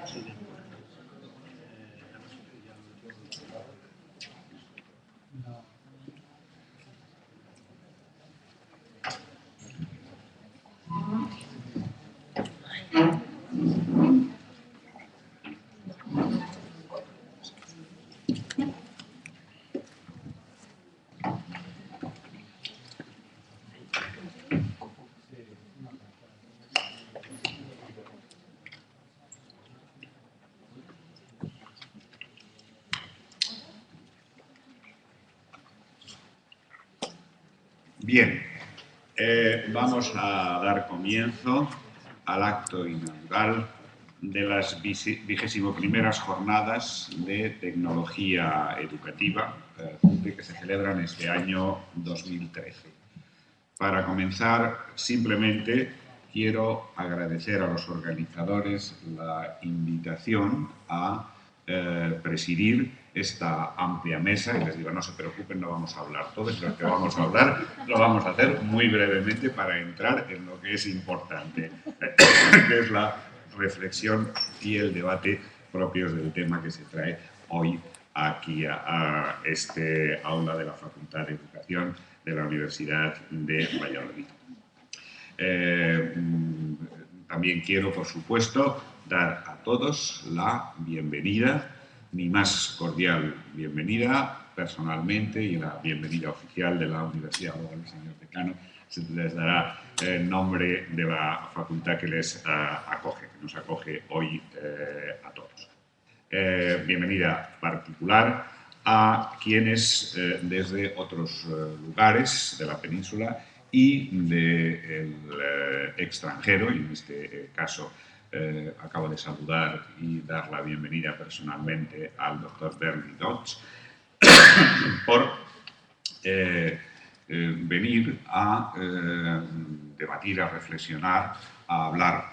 Sí. Bien, vamos a dar comienzo al acto inaugural de las 21ª Jornadas de Tecnología Educativa, Jute, que se celebran este año 2013. Para comenzar, simplemente quiero agradecer a los organizadores la invitación a presidir esta amplia mesa y les digo, no se preocupen, no vamos a hablar todos, lo que vamos a hablar lo vamos a hacer muy brevemente para entrar en lo que es importante, que es la reflexión y el debate propios del tema que se trae hoy aquí a este aula de la Facultad de Educación de la Universidad de Valladolid. También quiero, por supuesto, dar a todos la bienvenida, mi más cordial bienvenida personalmente y la bienvenida oficial de la Universidad, al señor decano, se les dará el nombre de la facultad que les acoge, que nos acoge hoy a todos. Bienvenida particular a quienes desde otros lugares de la península y del extranjero, y en este caso acabo de saludar y dar la bienvenida personalmente al doctor Bernie Dodge, por venir a debatir, a reflexionar, a hablar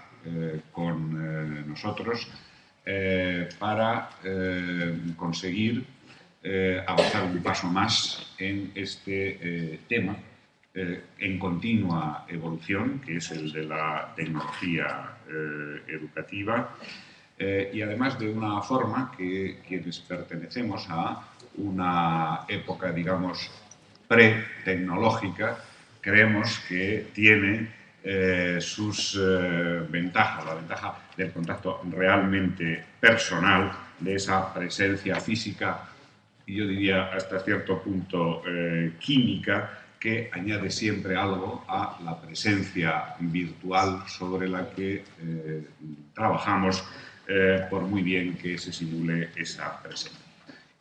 con nosotros para conseguir avanzar un paso más en este tema en continua evolución, que es el de la tecnología educativa, y además de una forma que quienes pertenecemos a una época, digamos, pre-tecnológica, creemos que tiene sus ventajas, la ventaja del contacto realmente personal, de esa presencia física, y yo diría hasta cierto punto química, que añade siempre algo a la presencia virtual sobre la que trabajamos, por muy bien que se simule esa presencia.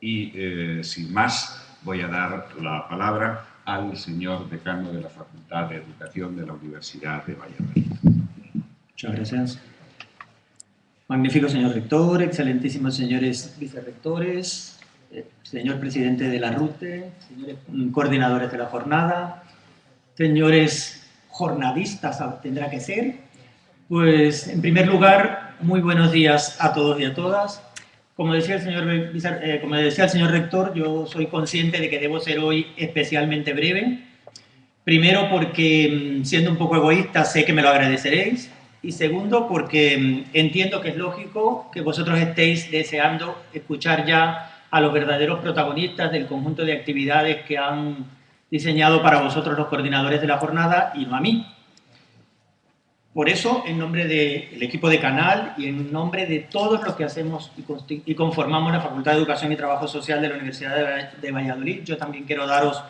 Y sin más, voy a dar la palabra al señor decano de la Facultad de Educación de la Universidad de Valladolid. Muchas gracias. Magnífico señor rector, excelentísimos señores vicerrectores, señor presidente de la RUTE, señores coordinadores de la jornada, señores jornadistas, tendrá que ser. Pues, en primer lugar, muy buenos días a todos y a todas. Como decía el señor rector, yo soy consciente de que debo ser hoy especialmente breve. Primero, porque, siendo un poco egoísta, sé que me lo agradeceréis. Y segundo, porque entiendo que es lógico que vosotros estéis deseando escuchar ya a los verdaderos protagonistas del conjunto de actividades que han diseñado para vosotros los coordinadores de la jornada y no a mí. Por eso, en nombre del equipo de Canal y en nombre de todos los que hacemos y conformamos la Facultad de Educación y Trabajo Social de la Universidad de Valladolid, yo también quiero daros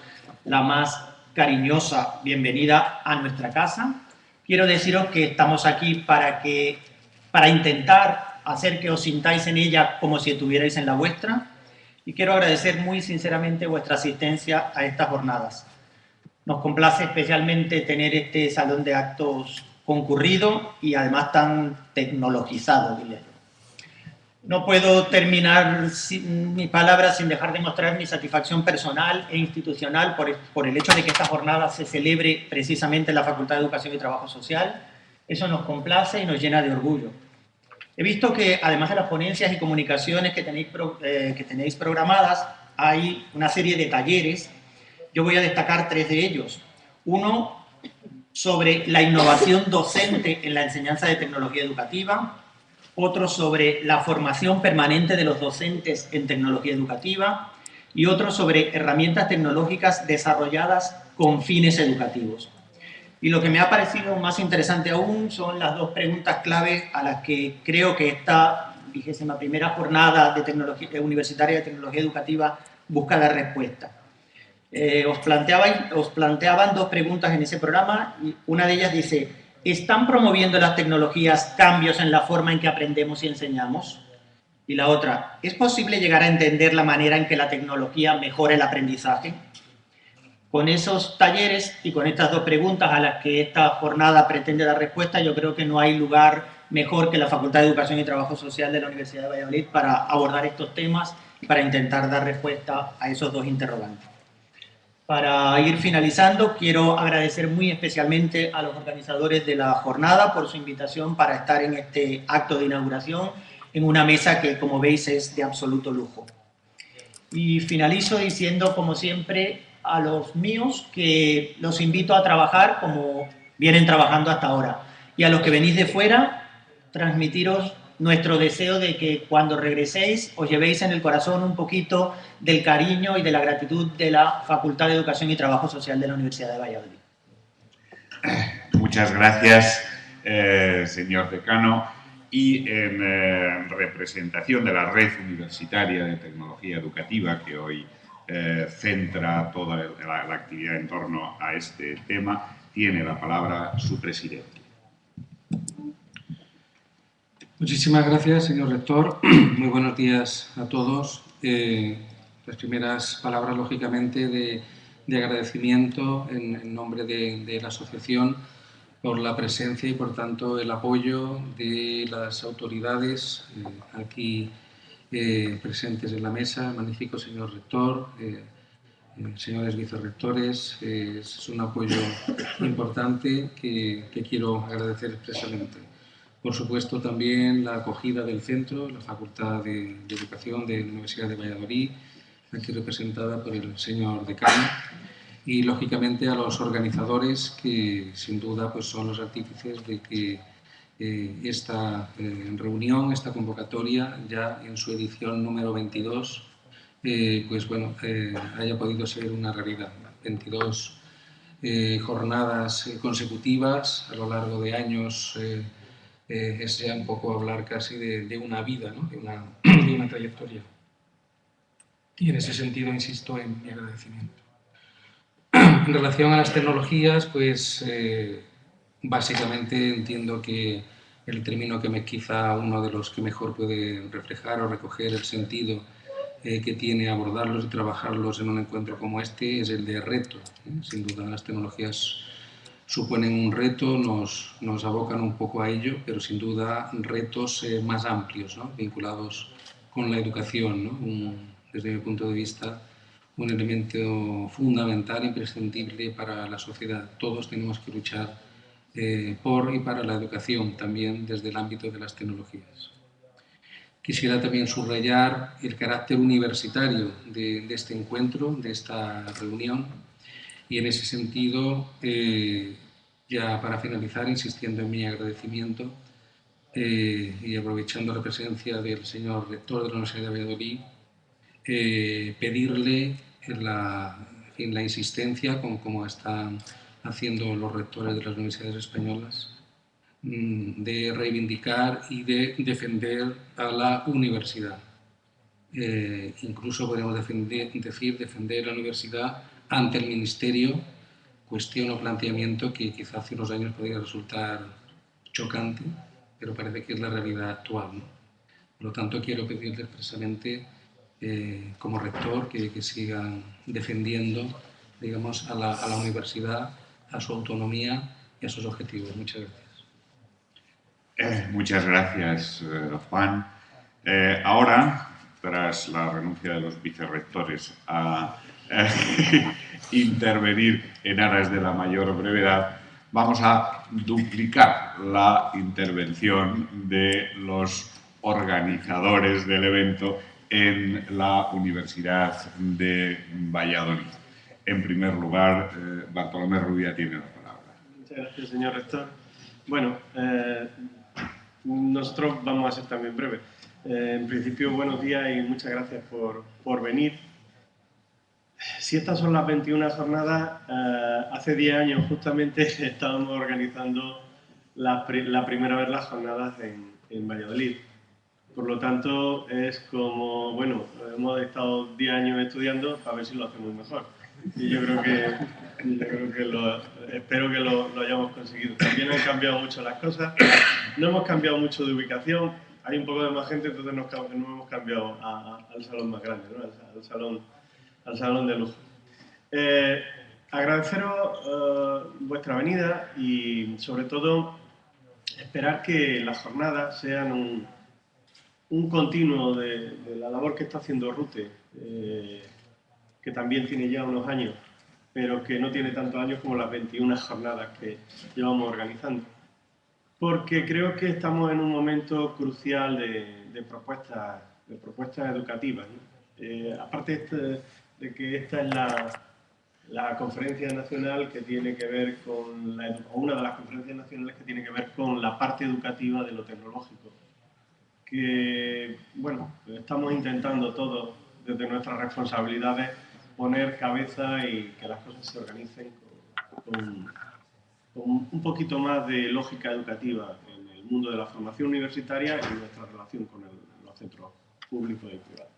la más cariñosa bienvenida a nuestra casa. Quiero deciros que estamos aquí para intentar hacer que os sintáis en ella como si estuvierais en la vuestra, y quiero agradecer muy sinceramente vuestra asistencia a estas jornadas. Nos complace especialmente tener este salón de actos concurrido y además tan tecnologizado, diría yo. No puedo terminar mis palabras sin dejar de mostrar mi satisfacción personal e institucional por el hecho de que esta jornada se celebre precisamente en la Facultad de Educación y Trabajo Social. Eso nos complace y nos llena de orgullo. He visto que además de las ponencias y comunicaciones que tenéis programadas, hay una serie de talleres. Yo voy a destacar 3 de ellos. Uno sobre la innovación docente en la enseñanza de tecnología educativa, otro sobre la formación permanente de los docentes en tecnología educativa y otro sobre herramientas tecnológicas desarrolladas con fines educativos. Y lo que me ha parecido más interesante aún son las 2 preguntas clave a las que creo que esta 21ª jornada de universitaria de tecnología educativa busca la respuesta. Os planteaban 2 preguntas en ese programa y una de ellas dice: ¿están promoviendo las tecnologías cambios en la forma en que aprendemos y enseñamos? Y la otra: ¿es posible llegar a entender la manera en que la tecnología mejora el aprendizaje? Con esos talleres y con estas 2 preguntas a las que esta jornada pretende dar respuesta, yo creo que no hay lugar mejor que la Facultad de Educación y Trabajo Social de la Universidad de Valladolid para abordar estos temas y para intentar dar respuesta a esos 2 interrogantes. Para ir finalizando, quiero agradecer muy especialmente a los organizadores de la jornada por su invitación para estar en este acto de inauguración en una mesa que, como veis, es de absoluto lujo. Y finalizo diciendo, como siempre, a los míos que los invito a trabajar como vienen trabajando hasta ahora. Y a los que venís de fuera, transmitiros nuestro deseo de que cuando regreséis os llevéis en el corazón un poquito del cariño y de la gratitud de la Facultad de Educación y Trabajo Social de la Universidad de Valladolid. Muchas gracias, señor decano. Y en representación de la Red Universitaria de Tecnología Educativa, que hoy centra toda la actividad en torno a este tema, tiene la palabra su presidente. Muchísimas gracias, señor rector. Muy buenos días a todos. Las primeras palabras, lógicamente, de agradecimiento en nombre de la asociación por la presencia y, por tanto, el apoyo de las autoridades aquí presentes en la mesa. Magnífico, señor rector, señores vicerrectores. Es un apoyo importante que quiero agradecer expresamente. Por supuesto, también la acogida del centro, la Facultad de Educación de la Universidad de Valladolid, aquí representada por el señor decano, y, lógicamente, a los organizadores que, sin duda, pues son los artífices de que esta reunión, esta convocatoria, ya en su edición número 22, pues bueno, haya podido ser una realidad. 22 jornadas consecutivas a lo largo de años. Es ya un poco hablar casi de una vida, ¿no? de una trayectoria. Y en ese sentido insisto en mi agradecimiento. En relación a las tecnologías, pues básicamente entiendo que el término que quizá uno de los que mejor puede reflejar o recoger el sentido que tiene abordarlos y trabajarlos en un encuentro como este es el de reto. Sin duda las tecnologías suponen un reto, nos abocan un poco a ello, pero sin duda retos más amplios, ¿no? Vinculados con la educación, ¿no? Desde mi punto de vista, un elemento fundamental, imprescindible para la sociedad. Todos tenemos que luchar por y para la educación, también desde el ámbito de las tecnologías. Quisiera también subrayar el carácter universitario de este encuentro, de esta reunión, y en ese sentido, ya para finalizar, insistiendo en mi agradecimiento y aprovechando la presencia del señor rector de la Universidad de Valladolid, pedirle la insistencia, como están haciendo los rectores de las universidades españolas, de reivindicar y de defender a la universidad. Incluso podemos defender la universidad ante el Ministerio, cuestión o planteamiento que quizá hace unos años podría resultar chocante, pero parece que es la realidad actual, ¿no? Por lo tanto, quiero pedirle expresamente, como rector, que sigan defendiendo, digamos, a la universidad, a su autonomía y a sus objetivos. Muchas gracias. Muchas gracias, Juan. Ahora, tras la renuncia de los vicerrectores a intervenir en aras de la mayor brevedad, vamos a duplicar la intervención de los organizadores del evento en la Universidad de Valladolid. En primer lugar, Bartolomé Rubia tiene la palabra. Muchas gracias, señor rector. Bueno, nosotros vamos a ser también breves. En principio, buenos días y muchas gracias por venir. Si estas son las 21 jornadas, hace 10 años justamente estábamos organizando la primera vez las jornadas en Valladolid. Por lo tanto, es como, bueno, hemos estado 10 años estudiando para ver si lo hacemos mejor. Y yo creo que espero que lo hayamos conseguido. También han cambiado mucho las cosas. No hemos cambiado mucho de ubicación. Hay un poco de más gente, entonces no hemos cambiado al salón más grande, ¿no? al salón de lujo. Agradeceros vuestra venida y, sobre todo, esperar que las jornadas sean un continuo de la labor que está haciendo Rute, que también tiene ya unos años, pero que no tiene tantos años como las 21 jornadas que llevamos organizando. Porque creo que estamos en un momento crucial de propuestas educativas, ¿no? Aparte de que esta es la conferencia nacional que tiene que ver con una de las conferencias nacionales que tiene que ver con la parte educativa de lo tecnológico, que, bueno, estamos intentando todos, desde nuestras responsabilidades, poner cabeza y que las cosas se organicen con un poquito más de lógica educativa en el mundo de la formación universitaria y nuestra relación con los centros públicos y privados.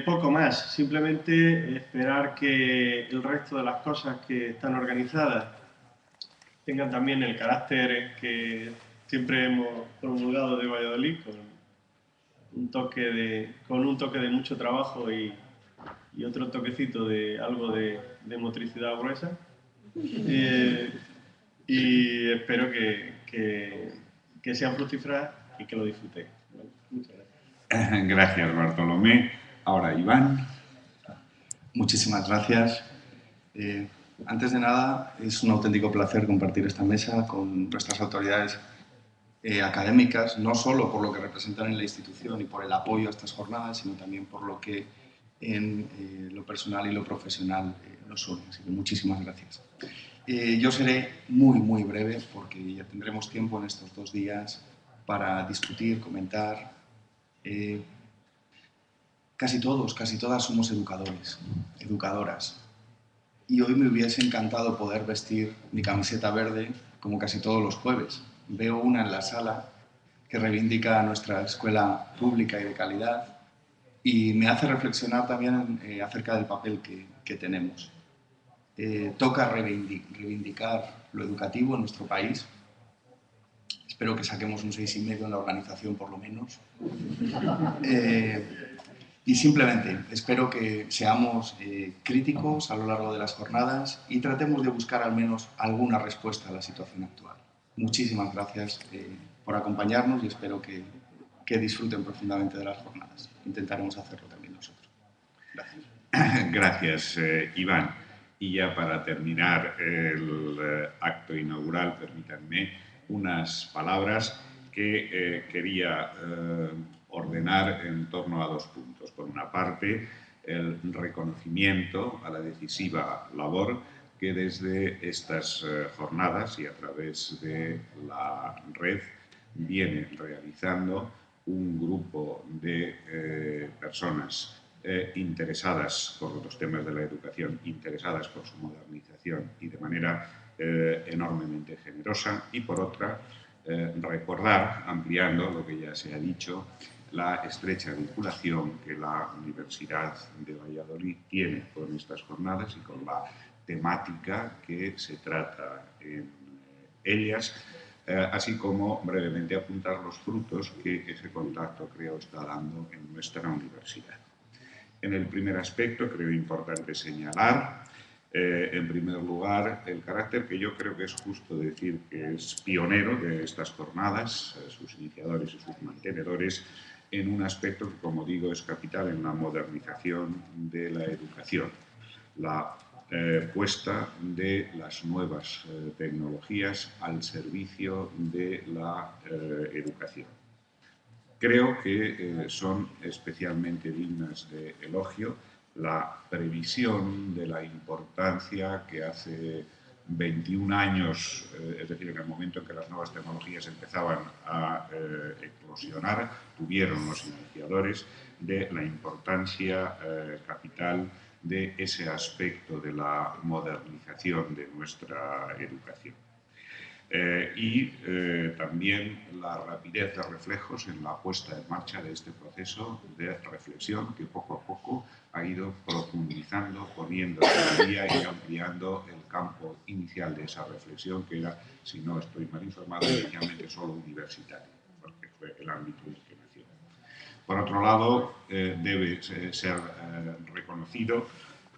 Poco más, simplemente esperar que el resto de las cosas que están organizadas tengan también el carácter que siempre hemos promulgado de Valladolid, con un toque de mucho trabajo y otro toquecito de algo de motricidad gruesa. Y espero que sean fructíferas y que lo disfrutéis. Bueno, muchas gracias. Gracias, Bartolomé. Ahora, Iván. Muchísimas gracias. Antes de nada, es un auténtico placer compartir esta mesa con nuestras autoridades académicas, no solo por lo que representan en la institución y por el apoyo a estas jornadas, sino también por lo que en lo personal y lo profesional lo son. Así que muchísimas gracias. Yo seré muy breve porque ya tendremos tiempo en estos 2 días para discutir, comentar. Casi todas somos educadores, educadoras. Y hoy me hubiese encantado poder vestir mi camiseta verde como casi todos los jueves. Veo una en la sala que reivindica a nuestra escuela pública y de calidad y me hace reflexionar también acerca del papel que tenemos. Toca reivindicar lo educativo en nuestro país. Espero que saquemos un 6,5 en la organización, por lo menos. Y simplemente espero que seamos críticos a lo largo de las jornadas y tratemos de buscar al menos alguna respuesta a la situación actual. Muchísimas gracias por acompañarnos y espero que disfruten profundamente de las jornadas. Intentaremos hacerlo también nosotros. Gracias. Gracias, Iván. Y ya para terminar el acto inaugural, permítanme unas palabras que quería ordenar en torno a 2 puntos. Por una parte, el reconocimiento a la decisiva labor que desde estas jornadas y a través de la red viene realizando un grupo de personas personas interesadas por los temas de la educación, interesadas por su modernización y de manera enormemente generosa, y por otra, recordar, ampliando lo que ya se ha dicho, la estrecha vinculación que la Universidad de Valladolid tiene con estas jornadas y con la temática que se trata en ellas, así como brevemente apuntar los frutos que ese contacto, creo, está dando en nuestra universidad. En el primer aspecto, creo importante señalar, en primer lugar, el carácter que yo creo que es justo decir que es pionero de estas jornadas, sus iniciadores y sus mantenedores, en un aspecto que, como digo, es capital en la modernización de la educación, la puesta de las nuevas tecnologías al servicio de la educación. Creo que son especialmente dignas de elogio la previsión de la importancia que hace 21 años, es decir, en el momento en que las nuevas tecnologías empezaban a eclosionar, tuvieron los iniciadores de la importancia capital de ese aspecto de la modernización de nuestra educación. También la rapidez de reflejos en la puesta en marcha de este proceso de reflexión que poco a poco ha ido profundizando, poniendo cada día y ampliando el campo inicial de esa reflexión, que era, si no estoy mal informado, inicialmente solo universitario, porque fue el ámbito en el que nació. Por otro lado, debe ser reconocido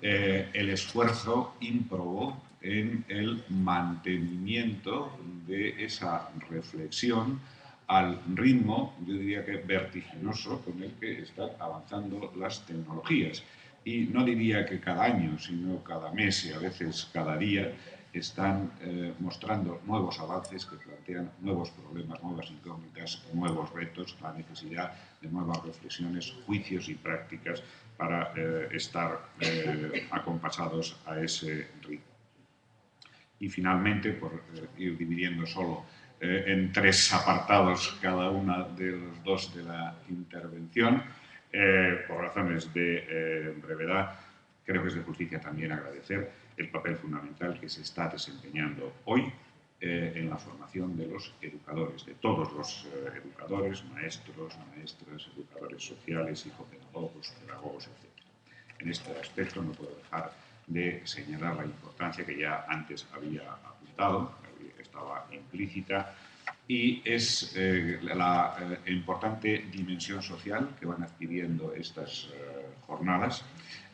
el esfuerzo ímprobo en el mantenimiento de esa reflexión al ritmo, yo diría que vertiginoso, con el que están avanzando las tecnologías. Y no diría que cada año, sino cada mes y a veces cada día están mostrando nuevos avances que plantean nuevos problemas, nuevas incógnitas, nuevos retos, la necesidad de nuevas reflexiones, juicios y prácticas para estar acompasados a ese ritmo. Y finalmente, por ir dividiendo solo en tres apartados cada una de los dos de la intervención, por razones de brevedad, creo que es de justicia también agradecer el papel fundamental que se está desempeñando hoy en la formación de los educadores, de todos los educadores, maestros, maestras, educadores sociales, psicopedagogos, pedagogos, etc. En este aspecto no puedo dejar de señalar la importancia que ya antes había apuntado, estaba implícita, y es la importante dimensión social que van adquiriendo estas jornadas,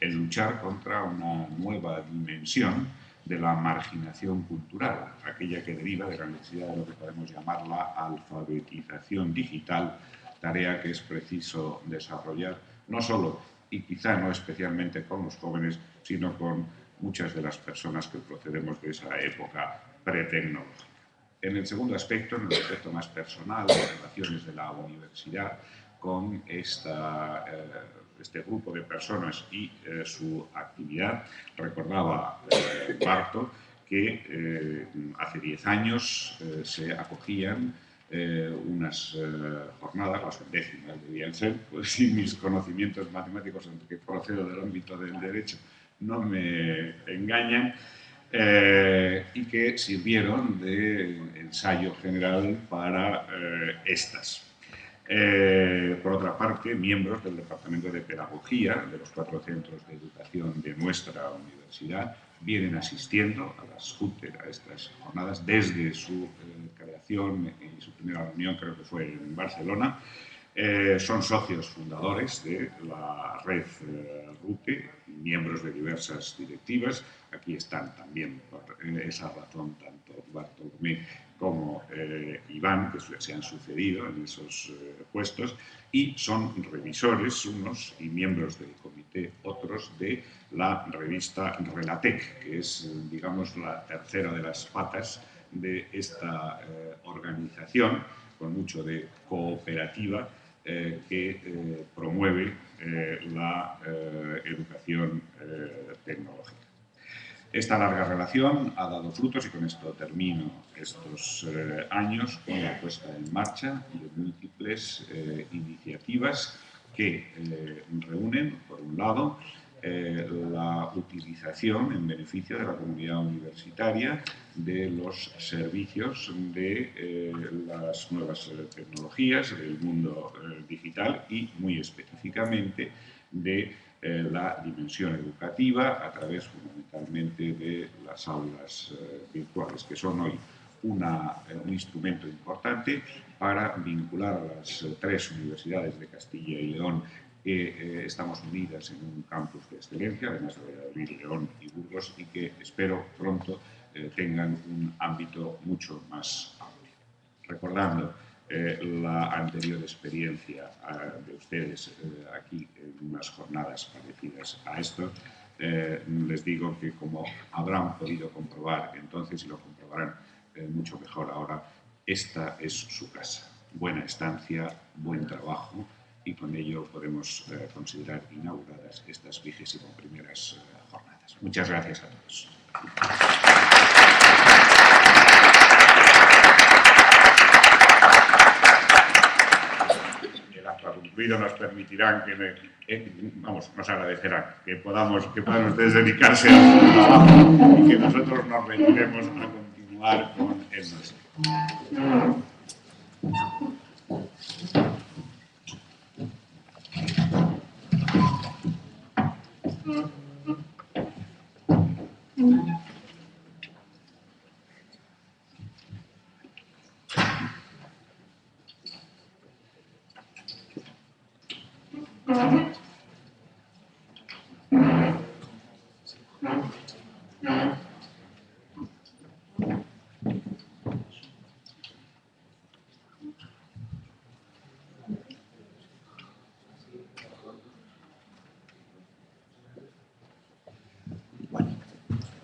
el luchar contra una nueva dimensión de la marginación cultural, aquella que deriva de la necesidad de lo que podemos llamar la alfabetización digital, tarea que es preciso desarrollar no solo y quizá no especialmente con los jóvenes, sino con muchas de las personas que procedemos de esa época pretecnológica. En el segundo aspecto, en el aspecto más personal, las relaciones de la universidad con este grupo de personas y su actividad, recordaba Barto que hace 10 años se acogían unas jornadas, las 10º debían ser, pues si mis conocimientos matemáticos, aunque procedo del ámbito del derecho, no me engañan, y que sirvieron de ensayo general para estas. Por otra parte, miembros del Departamento de Pedagogía de los 4 centros de educación de nuestra universidad vienen asistiendo a las Jute, a estas jornadas, desde su creación y su primera reunión, creo que fue en Barcelona. Son socios fundadores de la red Jute, miembros de diversas directivas. Aquí están también, por esa razón, tanto Bartolomé como Iván, que se han sucedido en esos puestos, y son revisores unos y miembros del comité otros de la revista Relatec, que es, digamos, la tercera de las patas de esta organización, con mucho de cooperativa, que promueve la educación tecnológica. Esta larga relación ha dado frutos y con esto termino estos años con la puesta en marcha de múltiples iniciativas que reúnen, por un lado, la utilización en beneficio de la comunidad universitaria de los servicios de las nuevas tecnologías, del mundo digital y, muy específicamente, de la dimensión educativa a través fundamentalmente de las aulas virtuales, que son hoy un instrumento importante para vincular a las tres universidades de Castilla y León que estamos unidas en un campus de excelencia, además de Valladolid, León y Burgos, y que espero pronto tengan un ámbito mucho más amplio. Recordando la anterior experiencia de ustedes aquí en unas jornadas parecidas a esto, les digo que, como habrán podido comprobar entonces y lo comprobarán mucho mejor ahora, esta es su casa. Buena estancia, buen trabajo, y con ello podemos considerar inauguradas estas 21ª jornadas. Muchas gracias a todos. El acto concluido nos permitirán nos agradecerán que puedan ustedes dedicarse a su trabajo y que nosotros nos retiremos a continuar con el nuestro.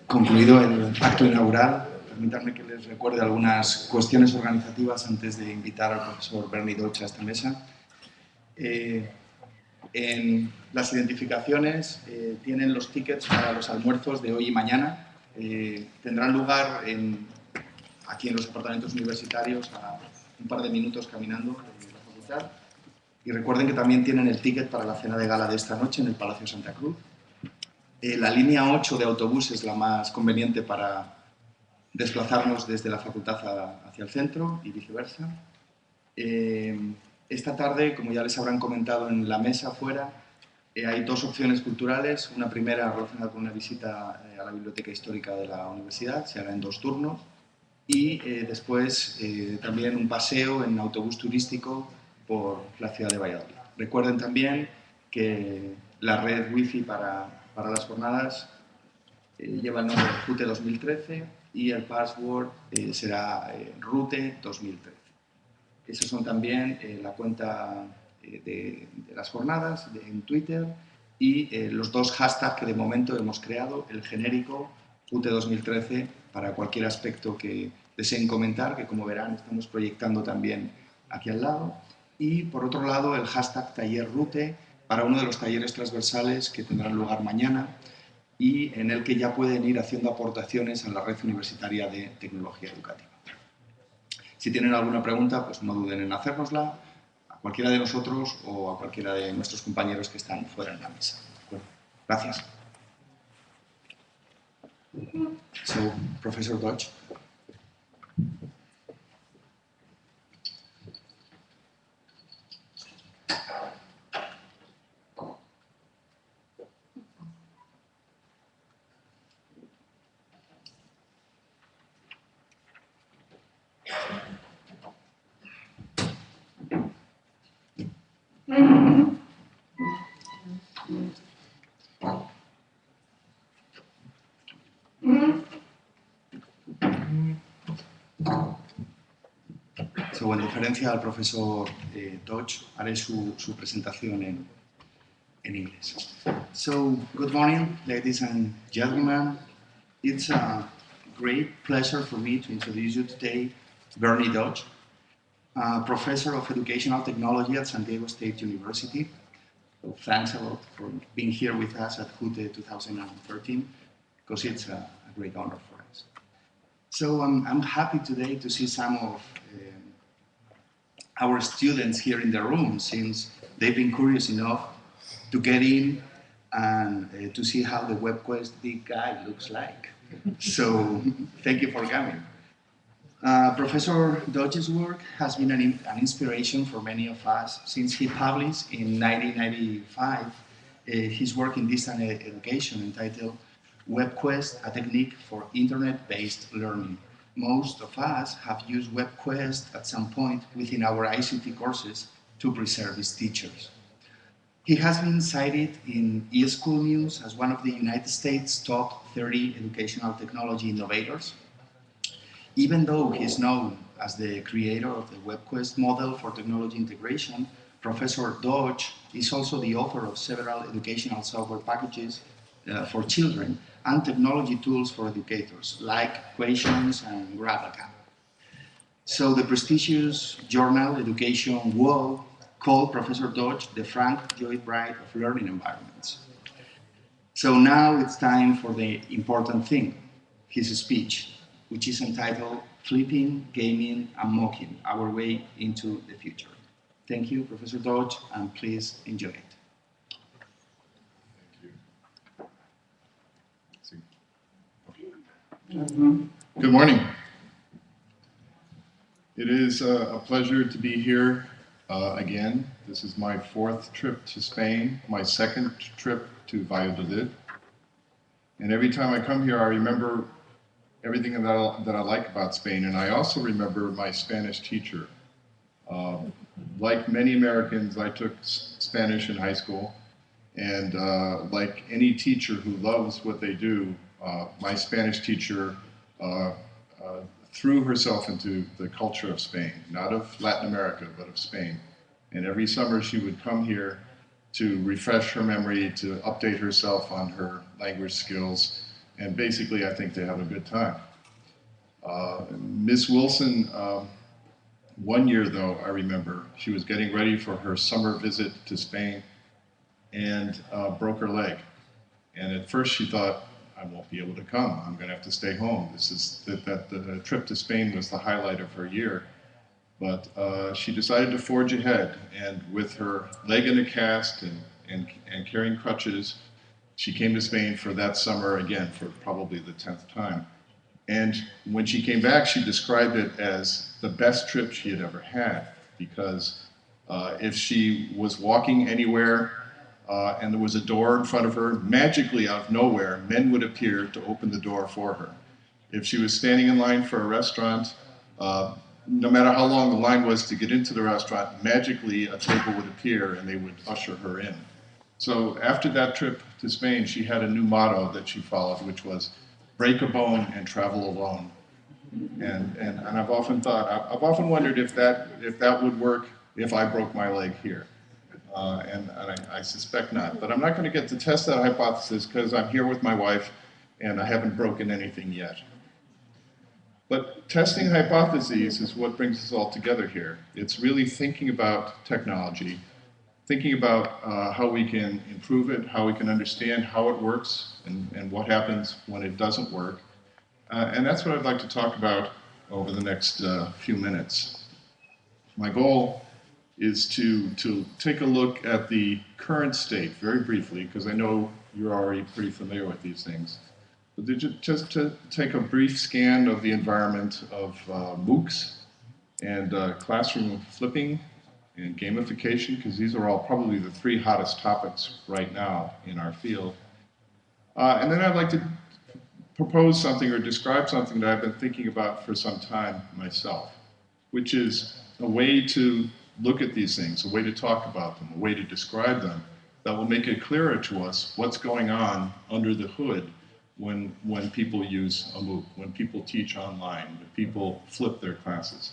Concluido el acto inaugural, permítanme que les recuerde algunas cuestiones organizativas antes de invitar al profesor Berni Deutsch a esta mesa. En las identificaciones tienen los tickets para los almuerzos de hoy y mañana. Tendrán lugar aquí en los apartamentos universitarios a un par de minutos caminando de la facultad. Y recuerden que también tienen el ticket para la cena de gala de esta noche en el Palacio Santa Cruz. La línea 8 de autobús es la más conveniente para desplazarnos desde la facultad hacia el centro y viceversa. Esta tarde, como ya les habrán comentado en la mesa afuera, hay dos opciones culturales. Una primera relacionada con una visita a la Biblioteca Histórica de la Universidad, se hará en 2 turnos, y después también un paseo en autobús turístico por la ciudad de Valladolid. Recuerden también que la red wifi para las jornadas lleva el nombre de Jute2013 y el password será Rute2013. Esas son también la cuenta de las jornadas en Twitter y los 2 hashtags que de momento hemos creado, el genérico Jute2013 para cualquier aspecto que deseen comentar, que como verán estamos proyectando también aquí al lado, y por otro lado el hashtag tallerrute para uno de los talleres transversales que tendrán lugar mañana y en el que ya pueden ir haciendo aportaciones a la red universitaria de Tecnología Educativa. Si tienen alguna pregunta, pues no duden en hacérnosla a cualquiera de nosotros o a cualquiera de nuestros compañeros que están fuera en la mesa. Bueno, gracias. So, Professor Deutsch. So, en diferencia al profesor Deutsch, haré su presentación en inglés. So, good morning, ladies and gentlemen. It's a great pleasure for me to introduce you today Berni Deutsch, Professor of Educational Technology at San Diego State University. So thanks a lot for being here with us at Jute 2013, because it's a great honor for us. So I'm happy today to see some of our students here in the room, since they've been curious enough to get in and to see how the WebQuest big guy looks like. So thank you for coming. Professor Dodge's work has been an inspiration for many of us since he published in 1995 his work in distant education entitled WebQuest, a technique for internet-based learning. Most of us have used WebQuest at some point within our ICT courses to preserve its teachers. He has been cited in eSchool News as one of the United States' top 30 educational technology innovators. Even though he is known as the creator of the WebQuest model for technology integration, Professor Dodge is also the author of several educational software packages for children and technology tools for educators, like Equations and Graphica. So the prestigious journal Education World called Professor Dodge the Frank Lloyd Wright of learning environments. So now it's time for the important thing, his speech, which is entitled Flipping, Gaming, and Mocking, Our Way into the Future. Thank you, Professor Dodge, and please enjoy it. Good morning. It is a pleasure to be here again. This is my 4th trip to Spain, my 2nd trip to Valladolid. And every time I come here, I remember everything that I like about Spain. And I also remember my Spanish teacher. Like many Americans, I took Spanish in high school. And like any teacher who loves what they do, my Spanish teacher threw herself into the culture of Spain, not of Latin America, but of Spain. And every summer she would come here to refresh her memory, to update herself on her language skills, and basically I think they have a good time. Miss Wilson, one year though, I remember, she was getting ready for her summer visit to Spain and broke her leg. And at first she thought, I won't be able to come. I'm going to have to stay home. The trip to Spain was the highlight of her year. But she decided to forge ahead, and with her leg in a cast and carrying crutches, she came to Spain for that summer again, for probably the 10th time. And when she came back, she described it as the best trip she had ever had, because if she was walking anywhere and there was a door in front of her, magically out of nowhere, men would appear to open the door for her. If she was standing in line for a restaurant, no matter how long the line was to get into the restaurant, magically a table would appear and they would usher her in. So after that trip to Spain, she had a new motto that she followed, which was break a bone and travel alone. And I've often thought, I've often wondered if that would work if I broke my leg here. And I suspect not. But I'm not going to get to test that hypothesis because I'm here with my wife and I haven't broken anything yet. But testing hypotheses is what brings us all together here. It's really thinking about technology, thinking about how we can improve it, how we can understand how it works and what happens when it doesn't work. And that's what I'd like to talk about over the next few minutes. My goal is to take a look at the current state very briefly, because I know you're already pretty familiar with these things. But just to take a brief scan of the environment of MOOCs and classroom flipping and gamification, because these are all probably the 3 hottest topics right now in our field. And then I'd like to propose something or describe something that I've been thinking about for some time myself, which is a way to look at these things, a way to talk about them, a way to describe them that will make it clearer to us what's going on under the hood when people use a MOOC, when people teach online, when people flip their classes.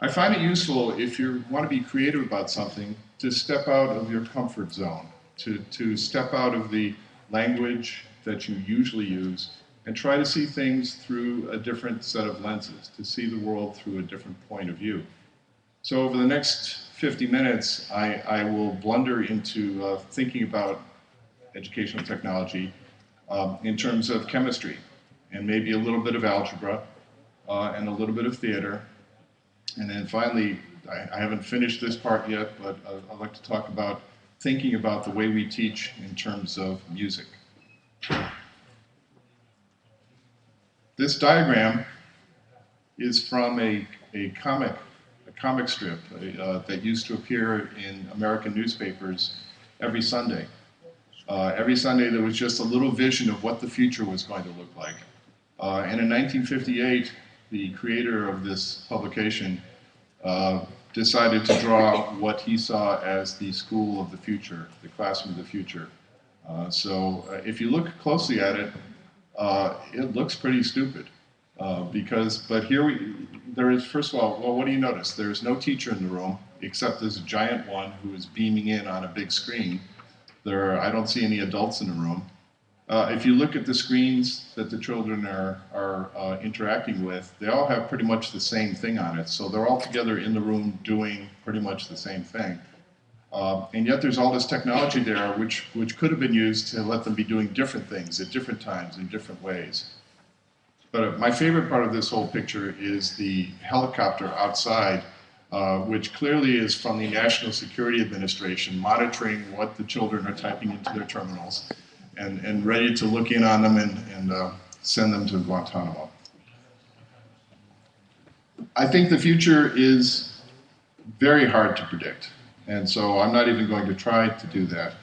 I find it useful, if you want to be creative about something, to step out of your comfort zone, to step out of the language that you usually use and try to see things through a different set of lenses, to see the world through a different point of view. So over the next 50 minutes, I will blunder into thinking about educational technology in terms of chemistry, and maybe a little bit of algebra, and a little bit of theater, and then finally I haven't finished this part yet, but I'd like to talk about thinking about the way we teach in terms of music. This diagram is from a comic strip that used to appear in American newspapers every Sunday. Every Sunday there was just a little vision of what the future was going to look like. And in 1958, the creator of this publication decided to draw what he saw as the school of the future, the classroom of the future. So if you look closely at it, it looks pretty stupid. But here there is, first of all, well, what do you notice? There's no teacher in the room, except there's a giant one who is beaming in on a big screen. I don't see any adults in the room. If you look at the screens that the children are interacting with, they all have pretty much the same thing on it. So they're all together in the room doing pretty much the same thing. And yet there's all this technology there which could have been used to let them be doing different things at different times in different ways. But my favorite part of this whole picture is the helicopter outside, which clearly is from the National Security Administration, monitoring what the children are typing into their terminals and ready to look in on them and send them to Guantanamo. I think the future is very hard to predict, and so I'm not even going to try to do that.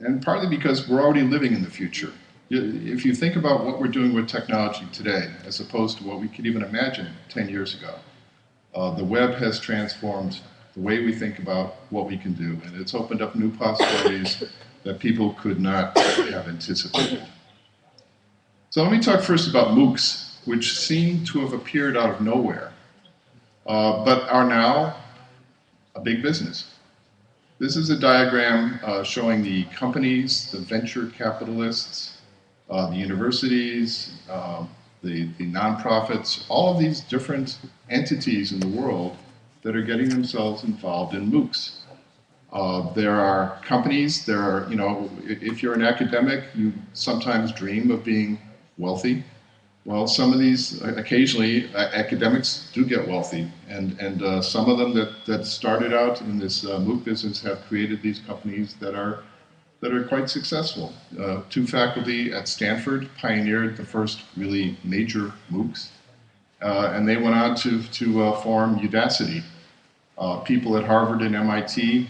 And partly because we're already living in the future. If you think about what we're doing with technology today, as opposed to what we could even imagine 10 years ago, the web has transformed the way we think about what we can do, and it's opened up new possibilities that people could not have anticipated. So let me talk first about MOOCs, which seem to have appeared out of nowhere, but are now a big business. This is a diagram showing the companies, the venture capitalists, the universities, the nonprofits, all of these different entities in the world that are getting themselves involved in MOOCs. There are companies, if you're an academic, you sometimes dream of being wealthy. Well, some of these, occasionally, academics do get wealthy, and some of them that started out in this MOOC business have created these companies that are quite successful. Two faculty at Stanford pioneered the first really major MOOCs, and they went on to form Udacity. People at Harvard and MIT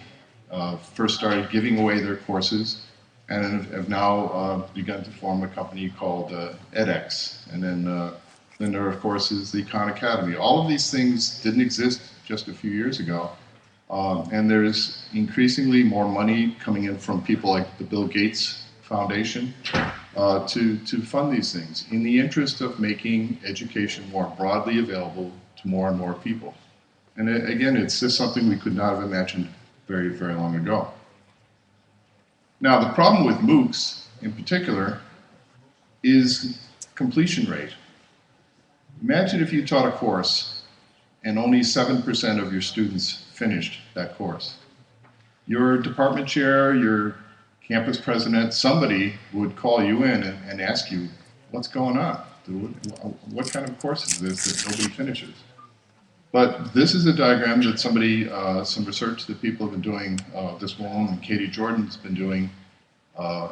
first started giving away their courses and have now begun to form a company called edX. And then there, of course, is the Khan Academy. All of these things didn't exist just a few years ago. And there's increasingly more money coming in from people like the Bill Gates Foundation to fund these things in the interest of making education more broadly available to more and more people. And again, it's just something we could not have imagined very, very long ago. Now, the problem with MOOCs in particular is completion rate. Imagine if you taught a course and only 7% of your students finished that course. Your department chair, your campus president, somebody would call you in and ask you, what's going on? What kind of course is this that nobody finishes? But this is a diagram that somebody, some research that people have been doing, this woman, and Katie Jordan's been doing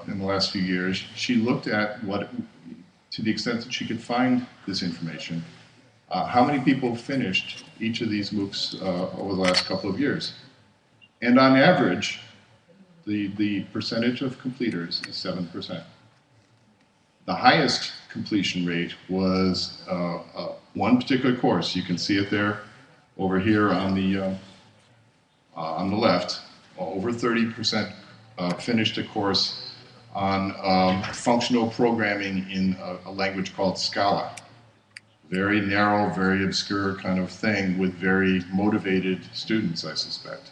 in the last few years. She looked at what, to the extent that she could find this information, how many people finished each of these MOOCs over the last couple of years. And on average, the percentage of completers is 7%. The highest completion rate was one particular course. You can see it there over here on the left. Over 30% finished a course on functional programming in a language called Scala. Very narrow, very obscure kind of thing with very motivated students, I suspect.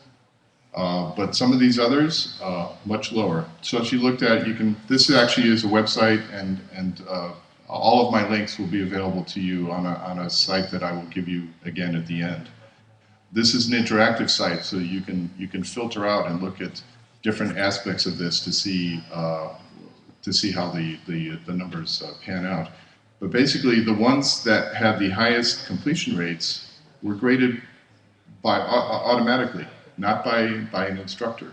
But some of these others, much lower. So if you looked at, this actually is a website, and all of my links will be available to you on a site that I will give you again at the end. This is an interactive site, so you can filter out and look at different aspects of this to see how the numbers pan out. But basically, the ones that had the highest completion rates were graded automatically, not by an instructor.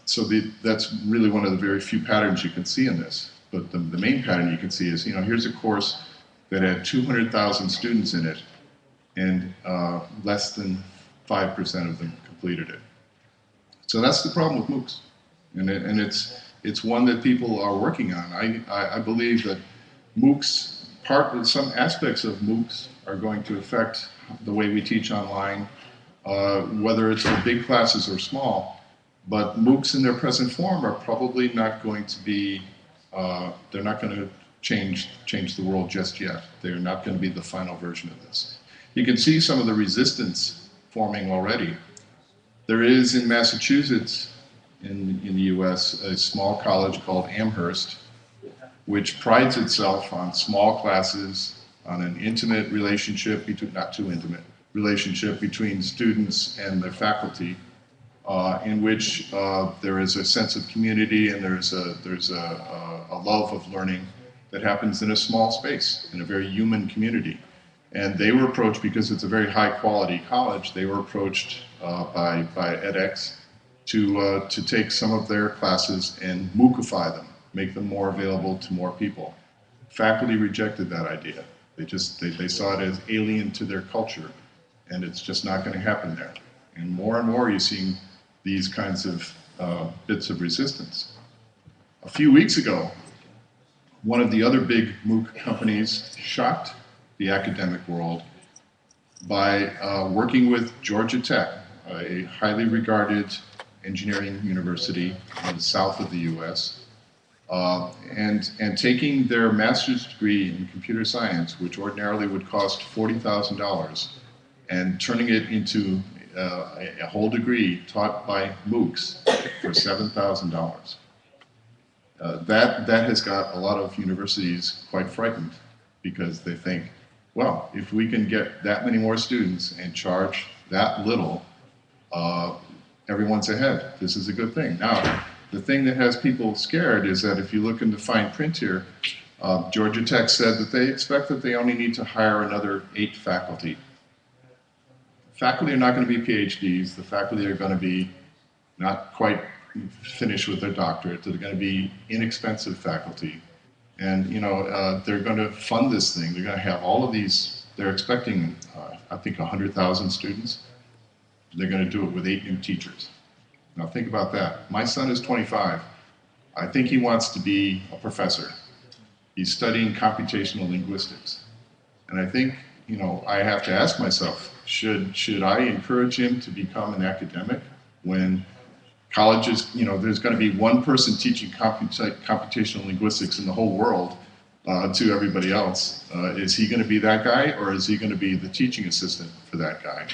So that's really one of the very few patterns you can see in this. But the main pattern you can see is, here's a course that had 200,000 students in it, and less than 5% of them completed it. So that's the problem with MOOCs, and it's one that people are working on. I believe that MOOCs, some aspects of MOOCs are going to affect the way we teach online, whether it's for big classes or small. But MOOCs in their present form are probably not going to be, they're not going to change the world just yet. They're not going to be the final version of this. You can see some of the resistance forming already. There is in Massachusetts, in the US, a small college called Amherst, which prides itself on small classes, on an intimate relationship, not too intimate, relationship between students and the faculty, in which there is a sense of community and there's a love of learning that happens in a small space, in a very human community. And they were approached, because it's a very high quality college, they were approached by edX to take some of their classes and MOOCify them, make them more available to more people. Faculty rejected that idea. They saw it as alien to their culture, and it's just not going to happen there. And more you're seeing these kinds of bits of resistance. A few weeks ago, one of the other big MOOC companies shocked the academic world by working with Georgia Tech, a highly regarded engineering university in the south of the US, and taking their master's degree in computer science, which ordinarily would cost $40,000, and turning it into a whole degree taught by MOOCs for $7,000. That has got a lot of universities quite frightened, because they think, well, if we can get that many more students and charge that little, everyone's ahead. This is a good thing. Now, the thing that has people scared is that if you look in the fine print here, Georgia Tech said that they expect that they only need to hire another 8 faculty. Faculty are not going to be PhDs. The faculty are going to be not quite finished with their doctorate. They're going to be inexpensive faculty. And, they're going to fund this thing. They're going to have all of these. They're expecting, I think, 100,000 students. They're going to do it with 8 new teachers. Now, think about that. My son is 25. I think he wants to be a professor. He's studying computational linguistics. And I think, I have to ask myself, should I encourage him to become an academic when colleges, there's going to be one person teaching computational linguistics in the whole world to everybody else. Is he going to be that guy, or is he going to be the teaching assistant for that guy?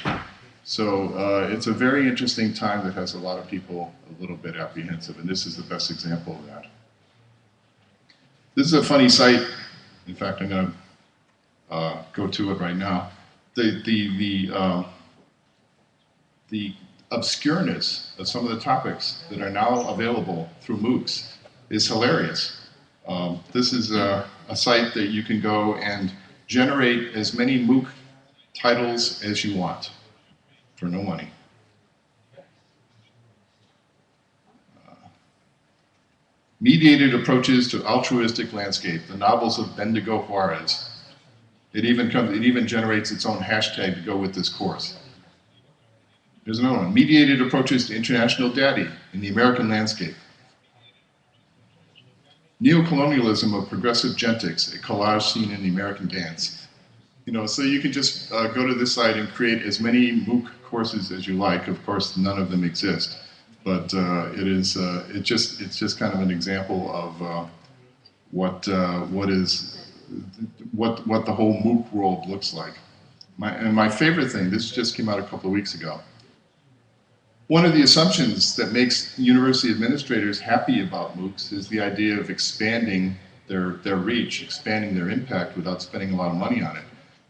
So it's a very interesting time that has a lot of people a little bit apprehensive, and this is the best example of that. This is a funny site. In fact, I'm going to go to it right now. The obscureness of some of the topics that are now available through MOOCs is hilarious. This is a site that you can go and generate as many MOOC titles as you want for no money. Mediated Approaches to Altruistic Landscape, the novels of Bendigo Juarez. It even generates its own hashtag to go with this course. Here's another one. Mediated Approaches to International Daddy in the American Landscape. Neocolonialism of Progressive Gentics, a collage seen in the American Dance. So you can just go to this site and create as many MOOC courses as you like. Of course, none of them exist, but it's just kind of an example of what the whole MOOC world looks like. My favorite thing, this just came out a couple of weeks ago. One of the assumptions that makes university administrators happy about MOOCs is the idea of expanding their reach, expanding their impact without spending a lot of money on it.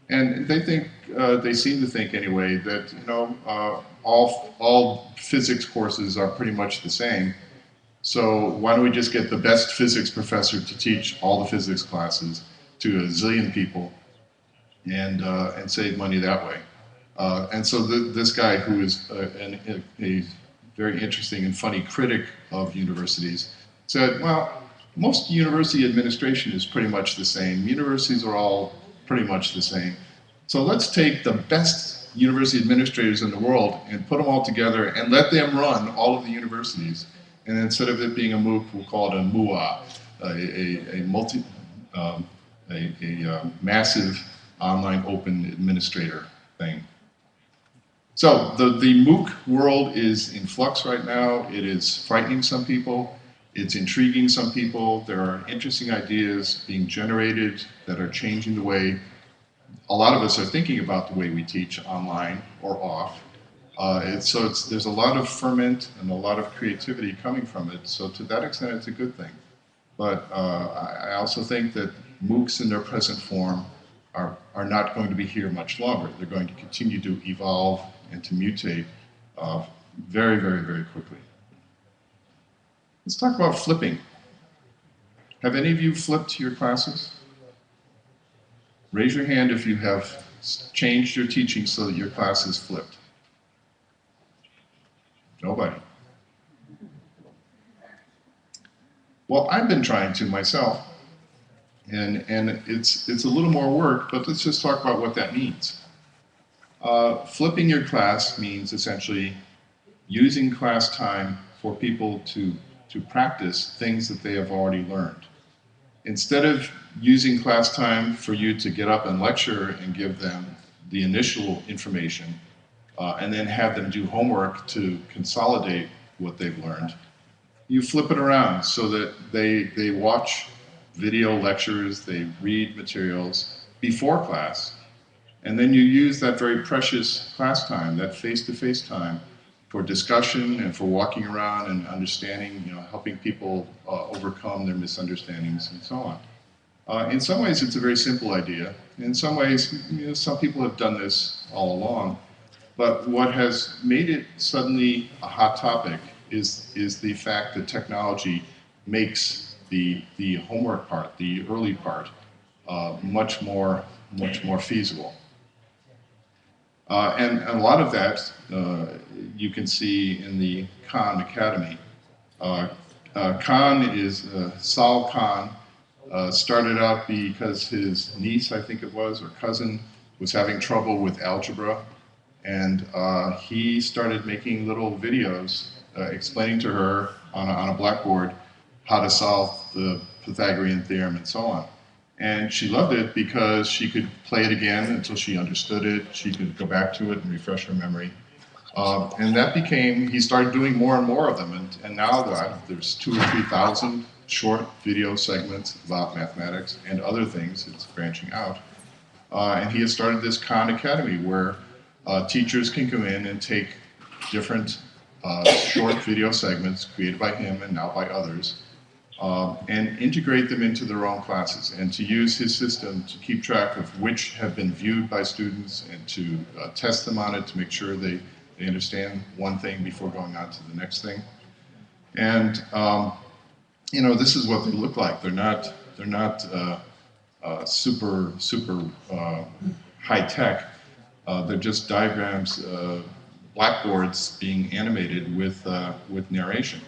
And they seem to think anyway that all physics courses are pretty much the same. So why don't we just get the best physics professor to teach all the physics classes to a zillion people and save money that way? And so this guy, who is a very interesting and funny critic of universities, said, well, most university administration is pretty much the same. Universities are all pretty much the same. So let's take the best university administrators in the world and put them all together and let them run all of the universities. And instead of it being a MOOC, we'll call it a MUA, a massive online open administrator thing. So the MOOC world is in flux right now. It is frightening some people. It's intriguing some people. There are interesting ideas being generated that are changing the way a lot of us are thinking about the way we teach online or off. There's a lot of ferment and a lot of creativity coming from it. So to that extent, it's a good thing. But I also think that MOOCs in their present form are not going to be here much longer. They're going to continue to evolve and to mutate very, very, very quickly. Let's talk about flipping. Have any of you flipped your classes? Raise your hand if you have changed your teaching so that your class is flipped. Nobody. Well, I've been trying to myself, and it's a little more work, but let's just talk about what that means. Flipping your class means essentially using class time for people to practice things that they have already learned. Instead of using class time for you to get up and lecture and give them the initial information and then have them do homework to consolidate what they've learned, you flip it around so that they watch video lectures, they read materials before class, and then you use that very precious class time, that face-to-face time, for discussion and for walking around and understanding, helping people overcome their misunderstandings and so on. In some ways, it's a very simple idea. In some ways, some people have done this all along. But what has made it suddenly a hot topic is the fact that technology makes the homework part, the early part, much more feasible. And a lot of that you can see in the Khan Academy. Khan is Sal Khan. Started out because his niece, I think it was, or cousin, was having trouble with algebra, and he started making little videos explaining to her on a blackboard how to solve the Pythagorean theorem and so on. And she loved it because she could play it again until she understood it. She could go back to it and refresh her memory. And that became, he started doing more and more of them. And now there's 2,000 or 3,000 short video segments about mathematics and other things. It's branching out. And he has started this Khan Academy where teachers can come in and take different short video segments created by him and now by others, and integrate them into their own classes, and to use his system to keep track of which have been viewed by students and to test them on it to make sure they understand one thing before going on to the next thing. And this is what they look like. They're not super high tech. They're just diagrams, blackboards being animated with narration.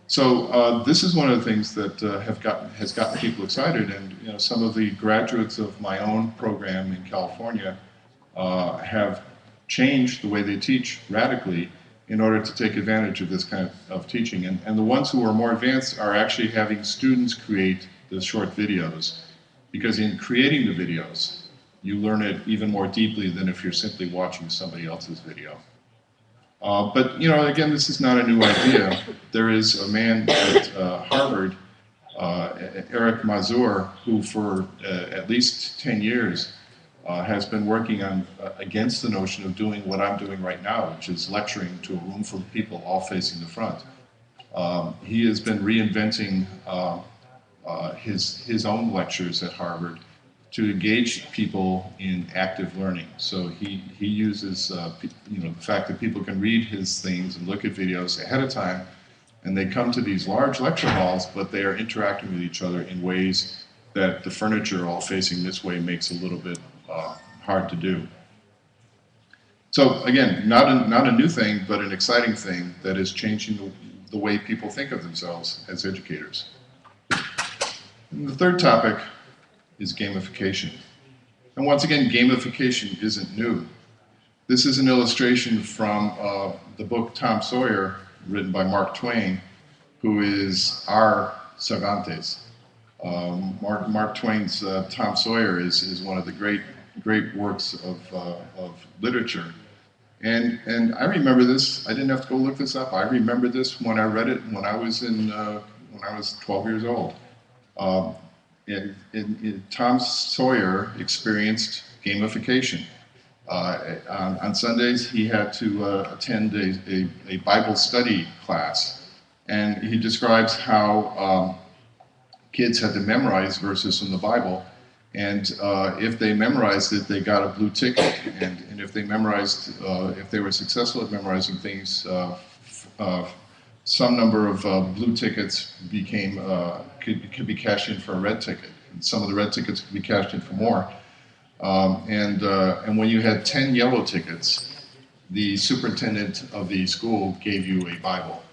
So this is one of the things that has gotten people excited, and some of the graduates of my own program in California have changed the way they teach radically in order to take advantage of this kind of teaching. And the ones who are more advanced are actually having students create the short videos, because in creating the videos, you learn it even more deeply than if you're simply watching somebody else's video. But again, this is not a new idea. There is a man at Harvard, Eric Mazur, who for at least 10 years has been working on against the notion of doing what I'm doing right now, which is lecturing to a room full of people all facing the front. He has been reinventing his own lectures at Harvard to engage people in active learning. So he uses the fact that people can read his things and look at videos ahead of time, and they come to these large lecture halls, but they are interacting with each other in ways that the furniture all facing this way makes a little bit hard to do. So again, not a new thing, but an exciting thing that is changing the way people think of themselves as educators. And the third topic is gamification. And once again, gamification isn't new. This is an illustration from the book Tom Sawyer, written by Mark Twain, who is our Cervantes. Mark Twain's Tom Sawyer is one of the great works of literature. And I remember this. I didn't have to go look this up. I remember this when I read it when I was 12 years old. Tom Sawyer experienced gamification. On Sundays, he had to attend a Bible study class, and he describes how kids had to memorize verses from the Bible, and if they memorized it, they got a blue ticket, and if they memorized, if they were successful at memorizing things, some number of blue tickets could be cashed in for a red ticket, and some of the red tickets could be cashed in for more. And when you had 10 yellow tickets, the superintendent of the school gave you a Bible,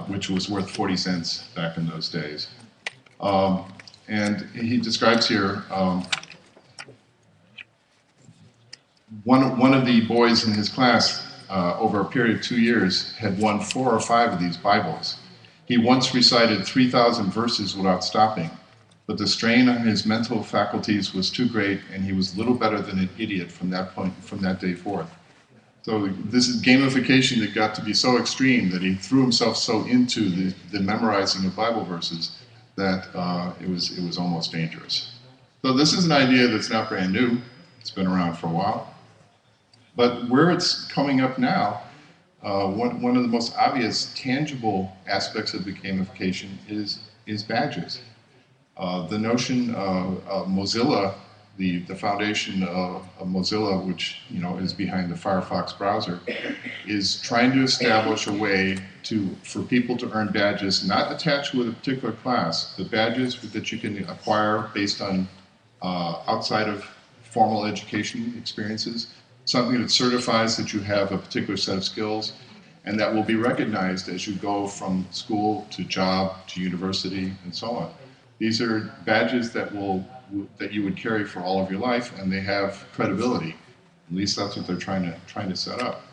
which was worth 40 cents back in those days. And he describes here one of the boys in his class over a period of 2 years had won 4 or 5 of these Bibles. He once recited 3,000 verses without stopping, but the strain on his mental faculties was too great, and he was little better than an idiot from that day forth. So this is gamification that got to be so extreme that he threw himself so into the memorizing of Bible verses that it was almost dangerous. So this is an idea that's not brand new. It's been around for a while. But where it's coming up now, one of the most obvious tangible aspects of the gamification is badges. The notion of Mozilla, the foundation of Mozilla, which is behind the Firefox browser, is trying to establish a way for people to earn badges not attached with a particular class, but badges that you can acquire based on outside of formal education experiences, something that certifies that you have a particular set of skills, and that will be recognized as you go from school to job to university and so on. These are badges that you would carry for all of your life, and they have credibility. At least that's what they're trying to set up.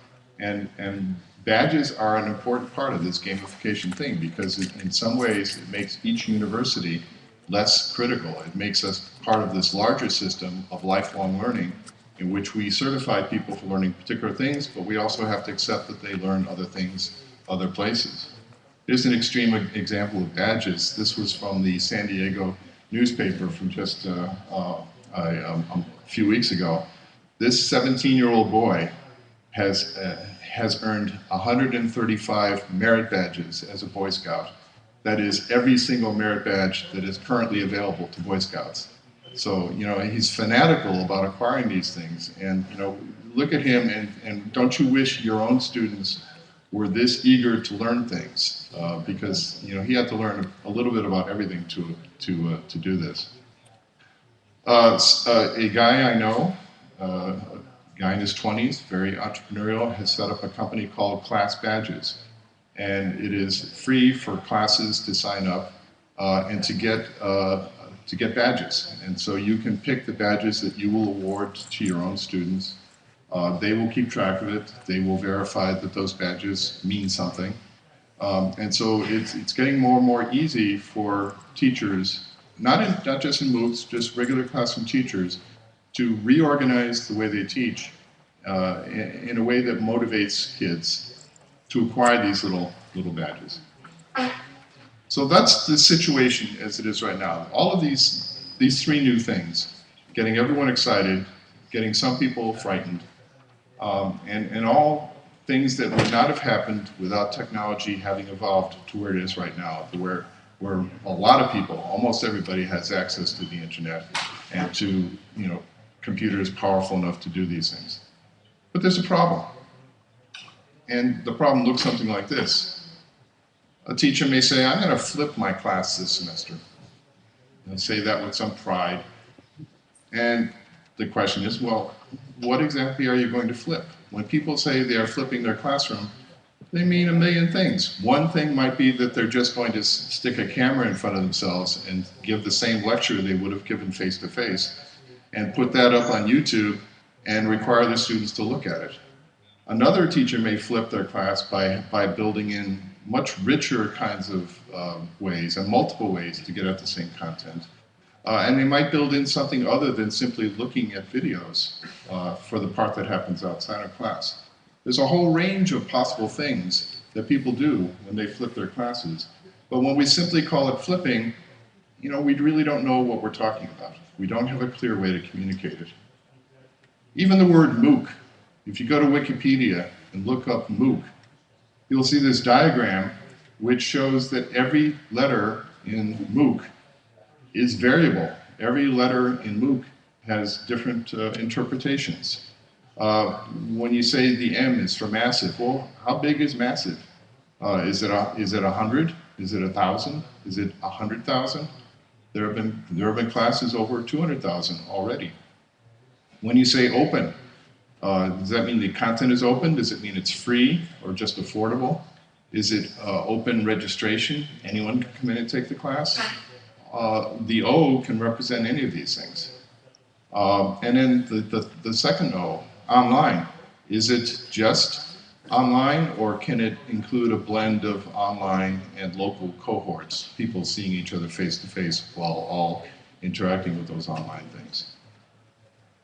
And badges are an important part of this gamification thing, because in some ways it makes each university less critical. It makes us part of this larger system of lifelong learning, in which we certify people for learning particular things, but we also have to accept that they learn other things other places. Here's an extreme example of badges. This was from the San Diego newspaper from just a few weeks ago. This 17-year-old boy has earned 135 merit badges as a Boy Scout. That is every single merit badge that is currently available to Boy Scouts. So, he's fanatical about acquiring these things. And, look at him, and don't you wish your own students were this eager to learn things? Because, he had to learn a little bit about everything to do this. A guy I know, a guy in his 20s, very entrepreneurial, has set up a company called Class Badges. And it is free for classes to sign up and to get badges. And so you can pick the badges that you will award to your own students. They will keep track of it. They will verify that those badges mean something. And so it's getting more and more easy for teachers, not just in MOOCs, just regular classroom teachers, to reorganize the way they teach in a way that motivates kids to acquire these little badges. So that's the situation as it is right now. All of these 3 new things, getting everyone excited, getting some people frightened, and all things that would not have happened without technology having evolved to where it is right now, to where a lot of people, almost everybody, has access to the internet and to computers powerful enough to do these things. But there's a problem. And the problem looks something like this. A teacher may say, I'm going to flip my class this semester. And say that with some pride. And the question is, well, what exactly are you going to flip? When people say they are flipping their classroom, they mean a million things. One thing might be that they're just going to stick a camera in front of themselves and give the same lecture they would have given face-to-face and put that up on YouTube and require the students to look at it. Another teacher may flip their class by building in much richer kinds of ways and multiple ways to get at the same content. And they might build in something other than simply looking at videos for the part that happens outside of class. There's a whole range of possible things that people do when they flip their classes. But when we simply call it flipping, we really don't know what we're talking about. We don't have a clear way to communicate it. Even the word MOOC, if you go to Wikipedia and look up MOOC, you'll see this diagram which shows that every letter in MOOC is variable. Every letter in MOOC has different interpretations. When you say the M is for massive, well, how big is massive? Is it 100? Is it 1,000? Is it 100,000? There have been classes over 200,000 already. When you say open, does that mean the content is open? Does it mean it's free or just affordable? Is it open registration? Anyone can come in and take the class? The O can represent any of these things. And then the second O, online. Is it just online, or can it include a blend of online and local cohorts, people seeing each other face-to-face while all interacting with those online things?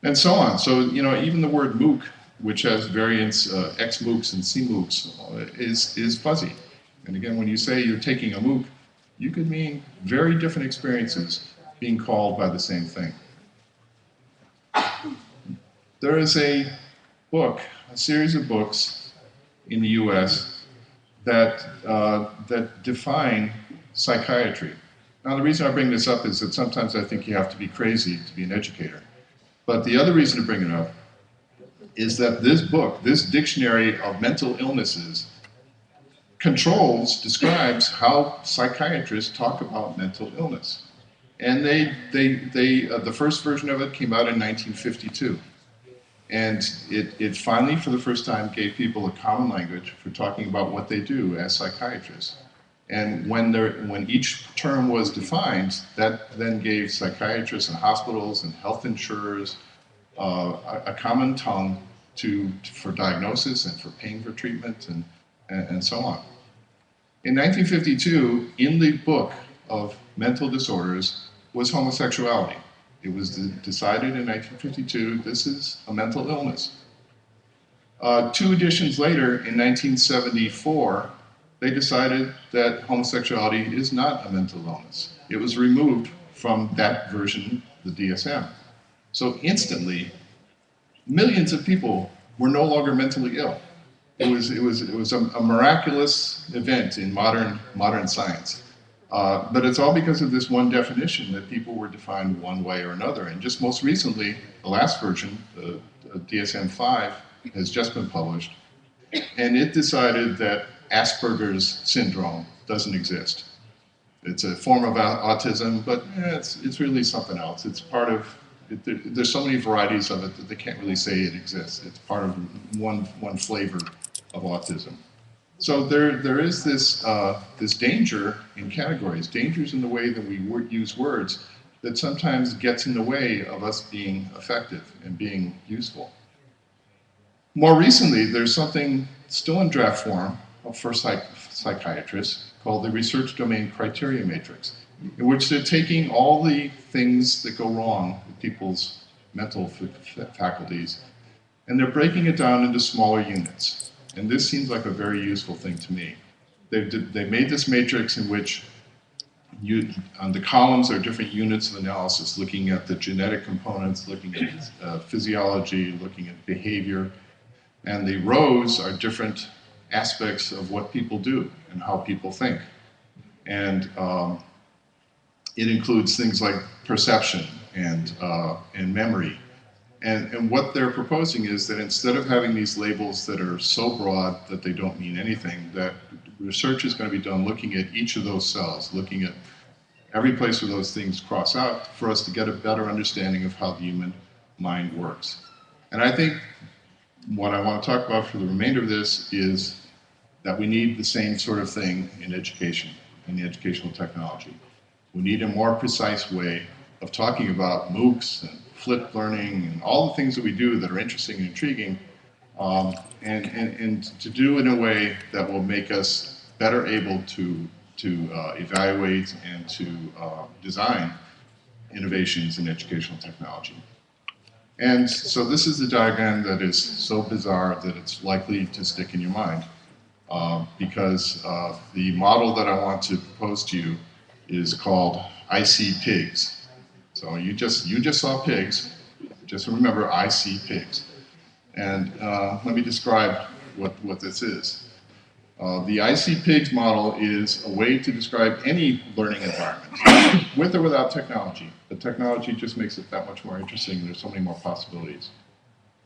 And so on. So, even the word MOOC, which has variants XMOOCs and CMOOCs, is fuzzy. And again, when you say you're taking a MOOC, you could mean very different experiences being called by the same thing. There is a series of books in the US that define psychiatry. Now, the reason I bring this up is that sometimes I think you have to be crazy to be an educator. But the other reason to bring it up is that this book, this dictionary of mental illnesses, describes how psychiatrists talk about mental illness. And the first version of it came out in 1952. And it finally, for the first time, gave people a common language for talking about what they do as psychiatrists. And when each term was defined, that then gave psychiatrists and hospitals and health insurers a common tongue for diagnosis and for paying for treatment and so on. In 1952, in the book of mental disorders was homosexuality. It was decided in 1952, this is a mental illness. 2 editions later, in 1974, they decided that homosexuality is not a mental illness. It was removed from that version, the DSM. So instantly, millions of people were no longer mentally ill. It was a miraculous event in modern science. But it's all because of this one definition that people were defined one way or another. And just most recently, the last version, the DSM-5, has just been published. And it decided that Asperger's syndrome doesn't exist. It's a form of autism, but it's really something else. It's part of, there's so many varieties of it that they can't really say it exists. It's part of one flavor of autism. So there is this danger in categories, dangers in the way that we use words that sometimes gets in the way of us being effective and being useful. More recently, there's something still in draft form for psychiatrists called the Research Domain Criteria Matrix, in which they're taking all the things that go wrong with people's mental faculties, and they're breaking it down into smaller units. And this seems like a very useful thing to me. They made this matrix in which on the columns are different units of analysis, looking at the genetic components, looking at physiology, looking at behavior. And the rows are different aspects of what people do and how people think. And it includes things like perception and memory. And what they're proposing is that instead of having these labels that are so broad that they don't mean anything, that research is going to be done looking at each of those cells, looking at every place where those things cross out for us to get a better understanding of how the human mind works. And I think what I want to talk about for the remainder of this is that we need the same sort of thing in education, in the educational technology. We need a more precise way of talking about MOOCs and flipped learning and all the things that we do that are interesting and intriguing, and to do in a way that will make us better able to evaluate and to design innovations in educational technology. And so this is a diagram that is so bizarre that it's likely to stick in your mind, because the model that I want to propose to you is called I see pigs. So you just saw pigs. Just remember, I see pigs. And let me describe what this is. The I see pigs model is a way to describe any learning environment, with or without technology. The technology just makes it that much more interesting. There's so many more possibilities.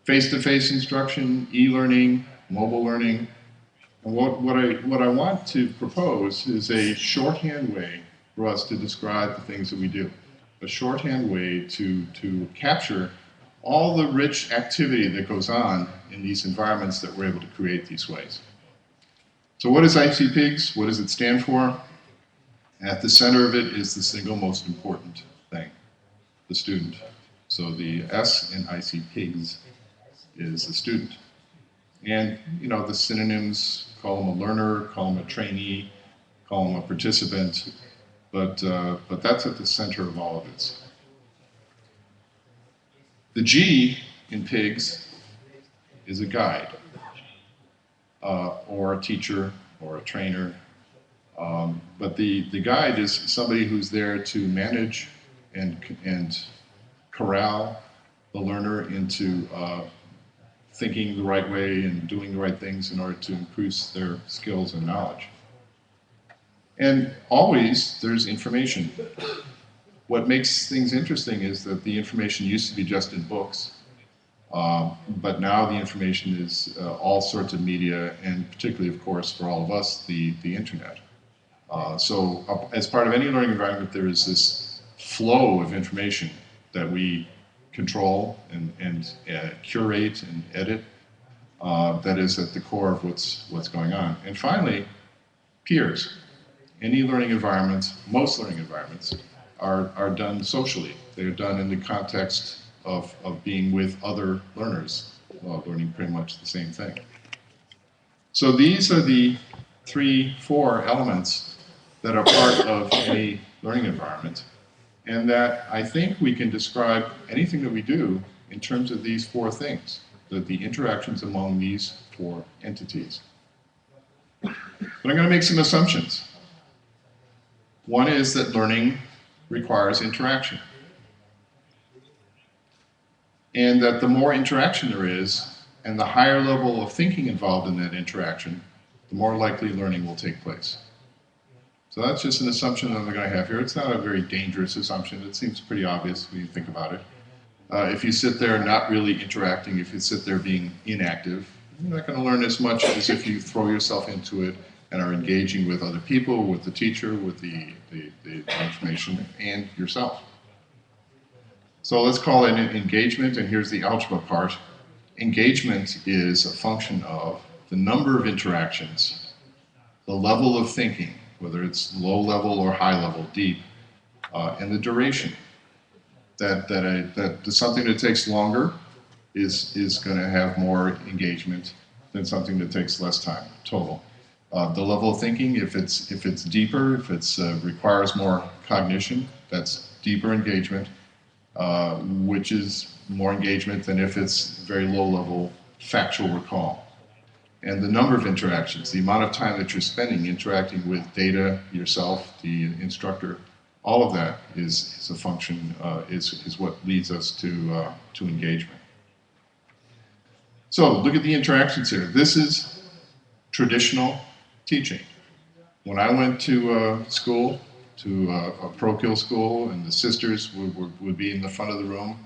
Face-to-face instruction, e-learning, mobile learning. And what I want to propose is a shorthand way for us to describe the things that we do. A shorthand way to capture all the rich activity that goes on in these environments that we're able to create these ways. So what is IC Pigs? What does it stand for? At the center of it is the single most important thing, the student. So the S in IC Pigs is the student. And you know, the synonyms, call them a learner, call them a trainee, call them a participant, but that's at the center of all of this. The G in pigs is a guide, or a teacher, or a trainer. But the guide is somebody who's there to manage and corral the learner into thinking the right way and doing the right things in order to increase their skills and knowledge. And always there's information. What makes things interesting is that the information used to be just in books, but now the information is all sorts of media, and particularly, of course, for all of us, the internet. So as part of any learning environment, there is this flow of information that we control and curate and edit that is at the core of what's going on. And finally, peers. Any learning environment, most learning environments, are done socially. They're done in the context of being with other learners, learning pretty much the same thing. So these are the 4 elements that are part of any learning environment, and that I think we can describe anything that we do in terms of these 4 things, the interactions among these 4 entities. But I'm going to make some assumptions. One is that learning requires interaction, and that the more interaction there is, and the higher level of thinking involved in that interaction, the more likely learning will take place. So that's just an assumption that I'm going to have here. It's not a very dangerous assumption. It seems pretty obvious when you think about it. If you sit there not really interacting, if you sit there being inactive, you're not going to learn as much as if you throw yourself into it and are engaging with other people, with the teacher, with the information, and yourself. So let's call it engagement, and here's the algebra part. Engagement is a function of the number of interactions, the level of thinking, whether it's low level or high level, deep, and the duration. That something that takes longer is going to have more engagement than something that takes less time total. The level of thinking, if it's deeper, if it requires more cognition, that's deeper engagement, which is more engagement than if it's very low level factual recall. And the number of interactions, the amount of time that you're spending interacting with data, yourself, the instructor, all of that is a function, is what leads us to engagement. So look at the interactions here. This is traditional teaching. When I went to school, to a parochial school, and the sisters would be in the front of the room,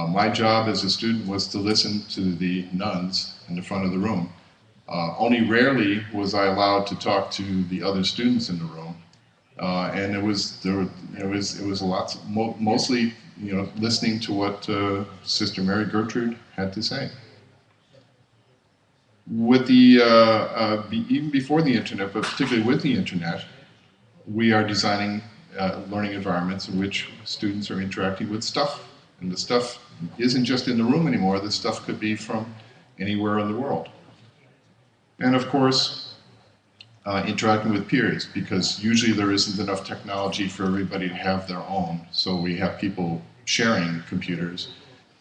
my job as a student was to listen to the nuns in the front of the room. Only rarely was I allowed to talk to the other students in the room, and it was a lot. Mostly listening to what Sister Mary Gertrude had to say. With the, even before the internet, but particularly with the internet, we are designing learning environments in which students are interacting with stuff. And the stuff isn't just in the room anymore, the stuff could be from anywhere in the world. And of course, interacting with peers, because usually there isn't enough technology for everybody to have their own. So we have people sharing computers,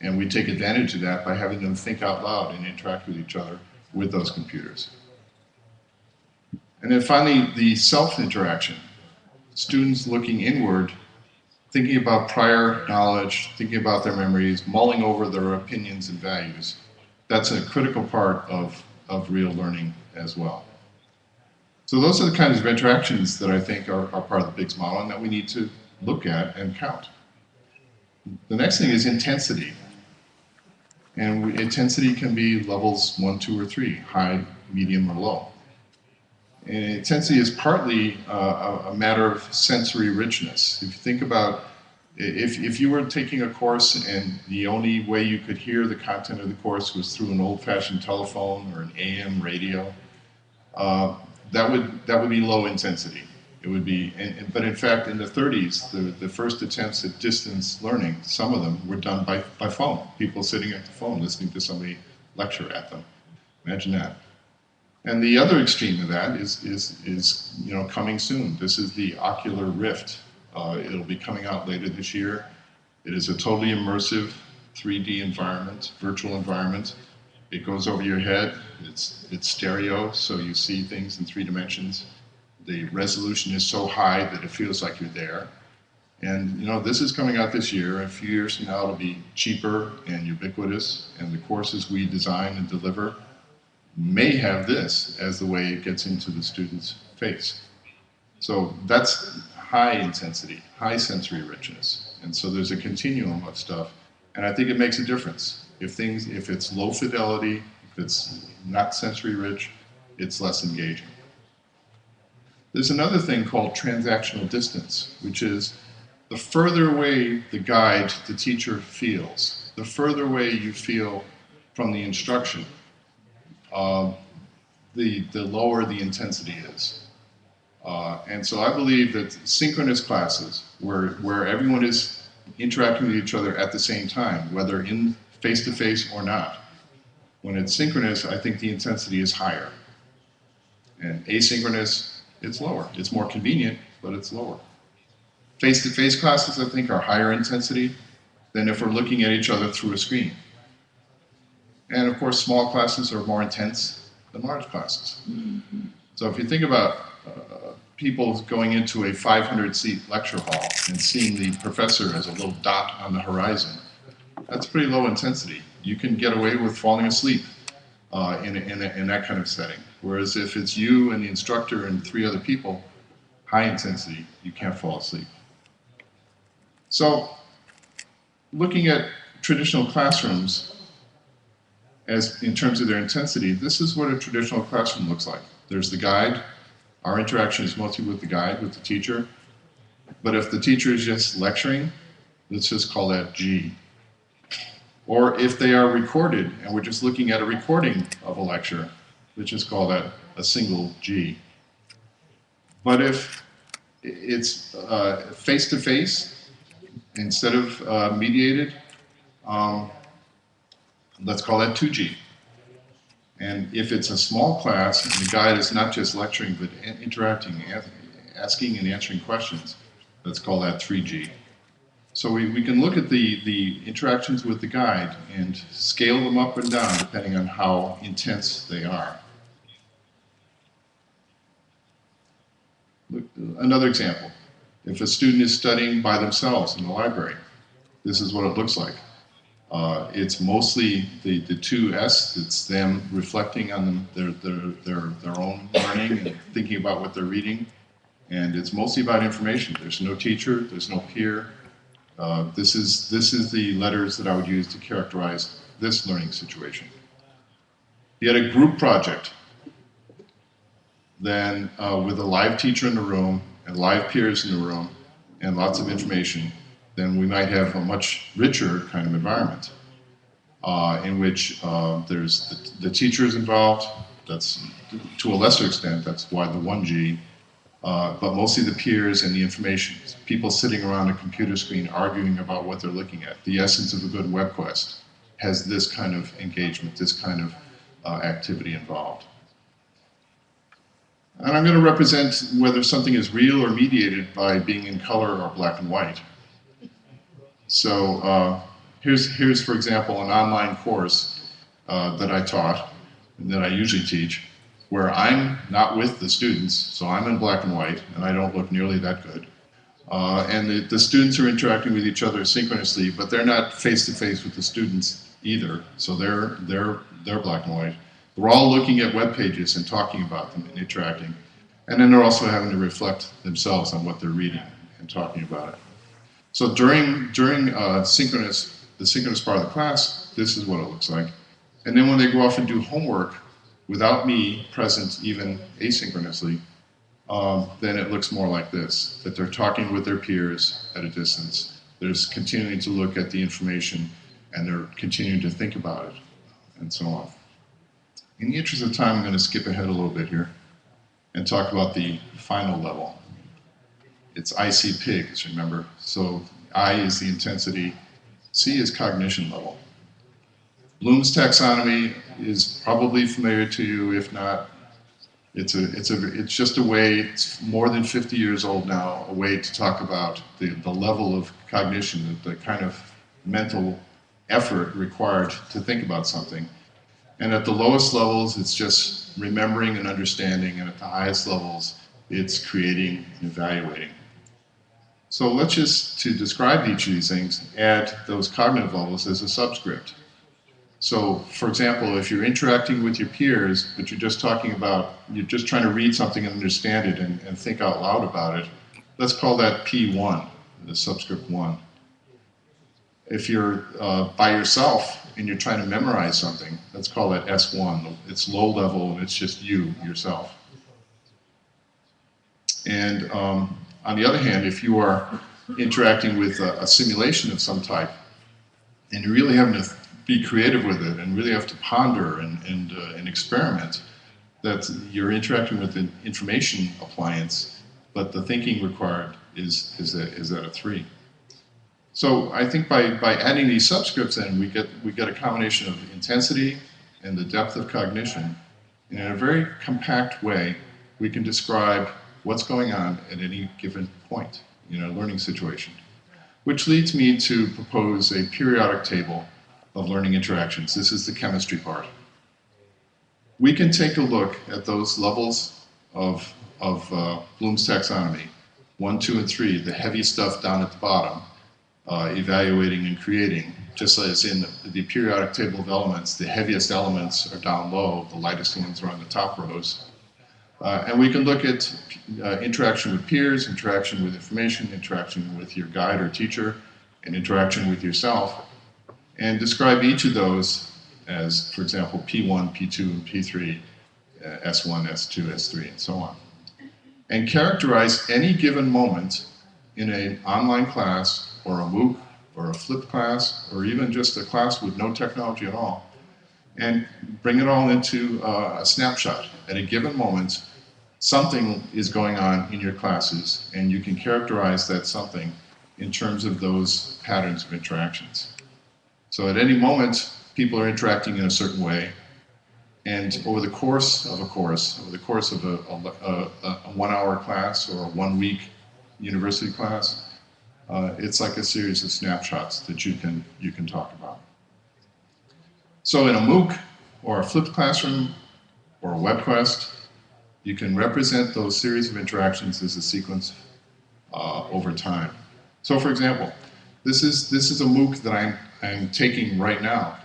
and we take advantage of that by having them think out loud and interact with each other with those computers. And then finally, the self-interaction. Students looking inward, thinking about prior knowledge, thinking about their memories, mulling over their opinions and values. That's a critical part of real learning as well. So those are the kinds of interactions that I think are part of the Biggs model and that we need to look at and count. The next thing is intensity. And intensity can be levels 1, 2, or 3, high, medium, or low. And intensity is partly a matter of sensory richness. If you think about, if you were taking a course and the only way you could hear the content of the course was through an old-fashioned telephone or an AM radio, that would be low intensity. It would be, but in fact, in the 30s, the first attempts at distance learning, some of them were done by phone. People sitting at the phone listening to somebody lecture at them. Imagine that. And the other extreme of that is coming soon. This is the Ocular Rift. It'll be coming out later this year. It is a totally immersive 3D environment, virtual environment. It goes over your head. It's stereo, so you see things in 3 dimensions. The resolution is so high that it feels like you're there. And this is coming out this year. A few years from now, it'll be cheaper and ubiquitous, and the courses we design and deliver may have this as the way it gets into the student's face. So that's high intensity, high sensory richness. And so there's a continuum of stuff, and I think it makes a difference. If it's low fidelity, if it's not sensory rich, it's less engaging. There's another thing called transactional distance, which is the further away the guide, the teacher feels, the further away you feel from the instruction, the lower the intensity is. And so I believe that synchronous classes, where everyone is interacting with each other at the same time, whether in face-to-face or not, when it's synchronous, I think the intensity is higher. And asynchronous, it's lower. It's more convenient, but it's lower. Face-to-face classes, I think, are higher intensity than if we're looking at each other through a screen. And of course, small classes are more intense than large classes. So if you think about people going into a 500-seat lecture hall and seeing the professor as a little dot on the horizon, that's pretty low intensity. You can get away with falling asleep in that kind of setting. Whereas if it's you and the instructor and 3 other people, high intensity, you can't fall asleep. So looking at traditional classrooms as in terms of their intensity, this is what a traditional classroom looks like. There's the guide. Our interaction is mostly with the guide, with the teacher. But if the teacher is just lecturing, let's just call that G. Or if they are recorded and we're just looking at a recording of a lecture, let's just call that a single G. But if it's face-to-face instead of mediated, let's call that 2G. And if it's a small class and the guide is not just lecturing but interacting, asking and answering questions, let's call that 3G. So we can look at the interactions with the guide and scale them up and down depending on how intense they are. Look, another example, if a student is studying by themselves in the library, this is what it looks like. It's mostly the 2S, it's them reflecting on their own learning and thinking about what they're reading. And it's mostly about information. There's no teacher, there's no peer. This is the letters that I would use to characterize this learning situation. You had a group project, then with a live teacher in the room and live peers in the room and lots of information, then we might have a much richer kind of environment in which there's the teachers involved. That's to a lesser extent, that's why the 1G, but mostly the peers and the information. People sitting around a computer screen arguing about what they're looking at. The essence of a good web quest has this kind of engagement, this kind of activity involved. And I'm going to represent whether something is real or mediated by being in color or black and white. So here's, for example, an online course that I taught, and that I usually teach, where I'm not with the students, so I'm in black and white, and I don't look nearly that good. And the students are interacting with each other synchronously, but they're not face-to-face with the students either, so they're black and white. We're all looking at web pages and talking about them and interacting. And then they're also having to reflect themselves on what they're reading and talking about it. So during the synchronous part of the class, this is what it looks like. And then when they go off and do homework, without me present even asynchronously, then it looks more like this, that they're talking with their peers at a distance. They're continuing to look at the information and they're continuing to think about it, and so on. In the interest of time, I'm going to skip ahead a little bit here and talk about the final level. It's I see pigs, remember? So I is the intensity, C is cognition level. Bloom's taxonomy is probably familiar to you. If not, it's just a way, it's more than 50 years old now, a way to talk about the level of cognition, the kind of mental effort required to think about something. And at the lowest levels, it's just remembering and understanding, and at the highest levels, it's creating and evaluating. So let's just, to describe each of these things, add those cognitive levels as a subscript. So, for example, if you're interacting with your peers, but you're just talking about, you're just trying to read something and understand it and think out loud about it, let's call that P1, the subscript 1. If you're by yourself and you're trying to memorize something, let's call that S1. It's low level and it's just you, yourself. And on the other hand, if you are interacting with a simulation of some type, and you're really having to be creative with it and really have to ponder and experiment, that you're interacting with an information appliance, but the thinking required is at a 3. So I think by adding these subscripts in, we get a combination of intensity and the depth of cognition. And in a very compact way, we can describe what's going on at any given point in a learning situation. Which leads me to propose a periodic table of learning interactions. This is the chemistry part. We can take a look at those levels of Bloom's taxonomy, 1, 2, and 3, the heavy stuff down at the bottom, evaluating and creating, just as in the periodic table of elements, the heaviest elements are down low, the lightest ones are on the top rows. And we can look at interaction with peers, interaction with information, interaction with your guide or teacher, and interaction with yourself, and describe each of those as, for example, P1, P2, and P3, S1, S2, S3, and so on. And characterize any given moment in an online class, or a MOOC, or a flipped class, or even just a class with no technology at all, and bring it all into a snapshot. At a given moment, something is going on in your classes, and you can characterize that something in terms of those patterns of interactions. So at any moment, people are interacting in a certain way, and over the course of a course, over the course of a 1-hour class or a 1-week university class, it's like a series of snapshots that you can talk about. So in a MOOC, or a flipped classroom, or a web quest, you can represent those series of interactions as a sequence over time. So for example, this is a MOOC that I'm taking right now.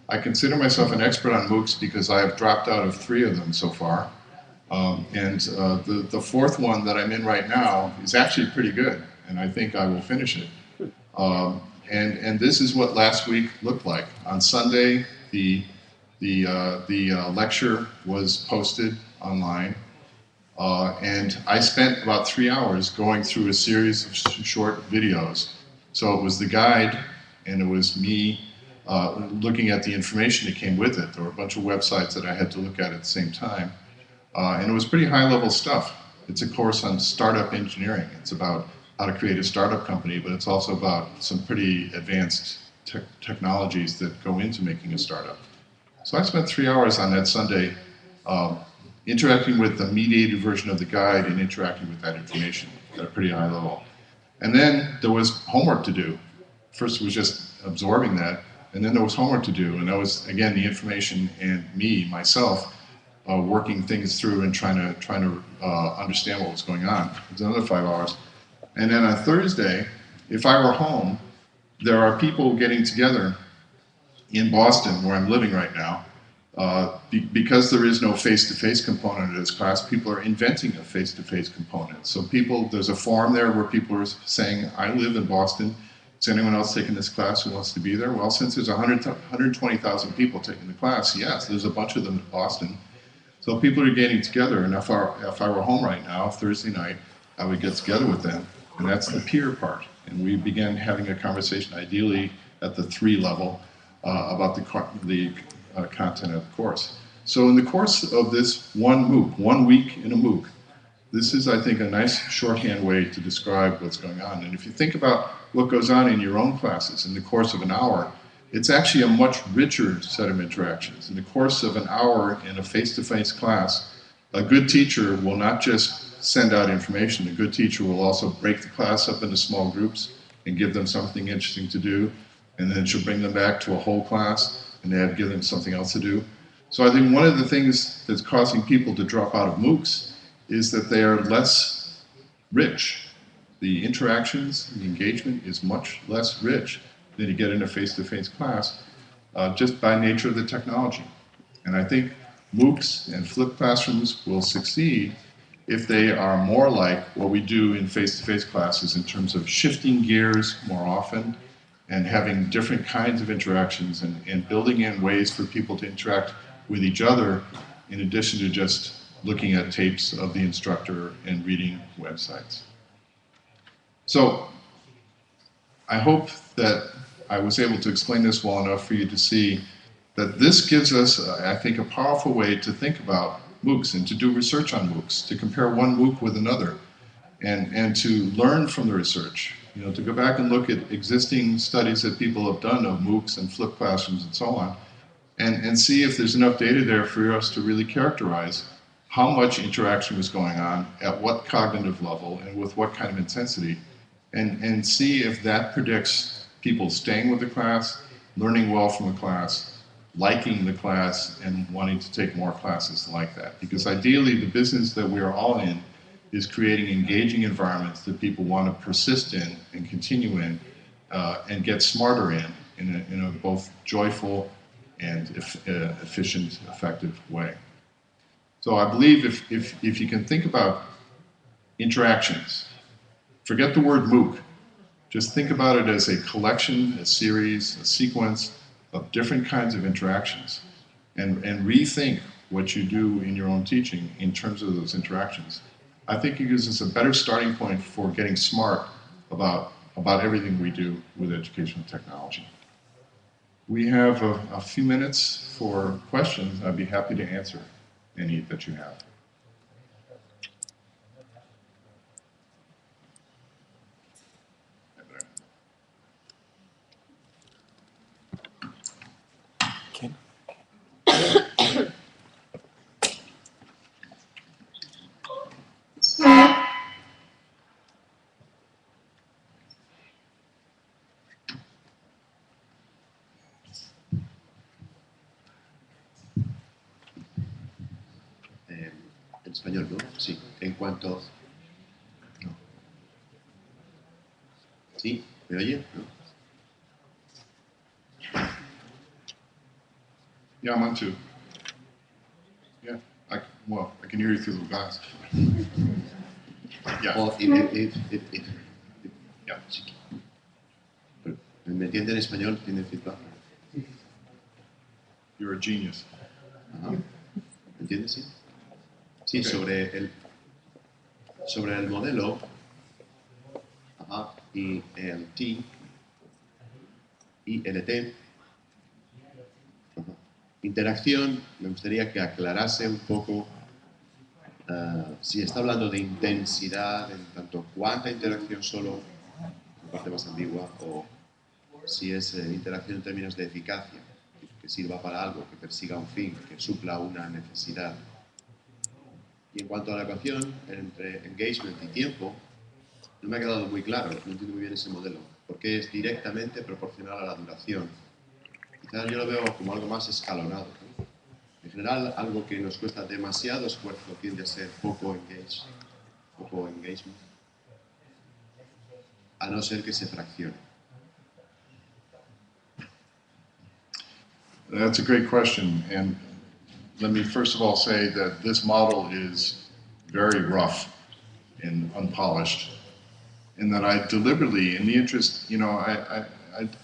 I consider myself an expert on MOOCs because I have dropped out of 3 of them so far. And the 4th one that I'm in right now is actually pretty good, and I think I will finish it. And this is what last week looked like. On Sunday, the lecture was posted online, and I spent about 3 hours going through a series of short videos So it was the guide, and it was me looking at the information that came with it. There were a bunch of websites that I had to look at the same time. And it was pretty high-level stuff. It's a course on startup engineering. It's about how to create a startup company, but it's also about some pretty advanced technologies that go into making a startup. So I spent 3 hours on that Sunday interacting with the mediated version of the guide and interacting with that information at a pretty high level. And then there was homework to do. First it was just absorbing that, and then there was homework to do, and that was, again, the information and myself, working things through and trying to understand what was going on. It was another 5 hours. And then on Thursday, if I were home, there are people getting together in Boston, where I'm living right now. Because there is no face-to-face component of this class, people are inventing a face-to-face component. So there's a forum there where people are saying, I live in Boston. Is anyone else taking this class who wants to be there? Well, since there's 120,000 people taking the class, yes, there's a bunch of them in Boston. So people are getting together, and if I were home right now, Thursday night, I would get together with them, and that's the peer part. And we began having a conversation, ideally at the 3 level, about the content of the course. So in the course of this one MOOC, 1 week in a MOOC, this is, I think, a nice shorthand way to describe what's going on. And if you think about what goes on in your own classes in the course of an hour, it's actually a much richer set of interactions. In the course of an hour in a face-to-face class, a good teacher will not just send out information. A good teacher will also break the class up into small groups and give them something interesting to do, and then she'll bring them back to a whole class and give them something else to do. So I think one of the things that's causing people to drop out of MOOCs is that they are less rich. The interactions, the engagement is much less rich than you get in a face-to-face class, just by nature of the technology. And I think MOOCs and flipped classrooms will succeed if they are more like what we do in face-to-face classes in terms of shifting gears more often and having different kinds of interactions and building in ways for people to interact with each other in addition to just looking at tapes of the instructor and reading websites. So I hope that I was able to explain this well enough for you to see that this gives us, I think, a powerful way to think about MOOCs and to do research on MOOCs, to compare one MOOC with another, and to learn from the research. You know, to go back and look at existing studies that people have done of MOOCs and flipped classrooms and so on, and see if there's enough data there for us to really characterize how much interaction was going on, at what cognitive level, and with what kind of intensity, and see if that predicts people staying with the class, learning well from the class, liking the class, and wanting to take more classes like that. Because ideally, the business that we are all in is creating engaging environments that people want to persist in and continue in and get smarter in a both joyful and efficient, effective way. So I believe if you can think about interactions, forget the word MOOC, just think about it as a collection, a series, a sequence of different kinds of interactions, and rethink what you do in your own teaching in terms of those interactions. I think it gives us a better starting point for getting smart about everything we do with educational technology. We have a few minutes for questions. I'd be happy to answer any that you have. En español, ¿no? Sí. En cuanto... No. ¿Sí? ¿Me oye? ¿No? Yeah, I'm on too. Yeah, I can hear you through the glass. Yeah. O Yeah. Sí. Pero, ¿me entiende en español? ¿Tiene feedback? You're a genius. Ajá. ¿Me entiende? Sí. Sí, Okay. sobre el modelo y el T, ILT. Interacción, me gustaría que aclarase un poco si está hablando de intensidad, en tanto cuánta interacción solo, la parte más ambigua, o si es interacción en términos de eficacia, que sirva para algo, que persiga un fin, que supla una necesidad. Y en cuanto a la ecuación entre engagement y tiempo, no me ha quedado muy claro, no entiendo muy bien ese modelo, porque es directamente proporcional a la duración. Quizás yo lo veo como algo más escalonado, ¿no? En general, algo que nos cuesta demasiado esfuerzo tiende a ser poco engagement, a no ser que se fraccione. That's a great question, and let me first of all say that this model is very rough and unpolished, and that I deliberately, in the interest, you know,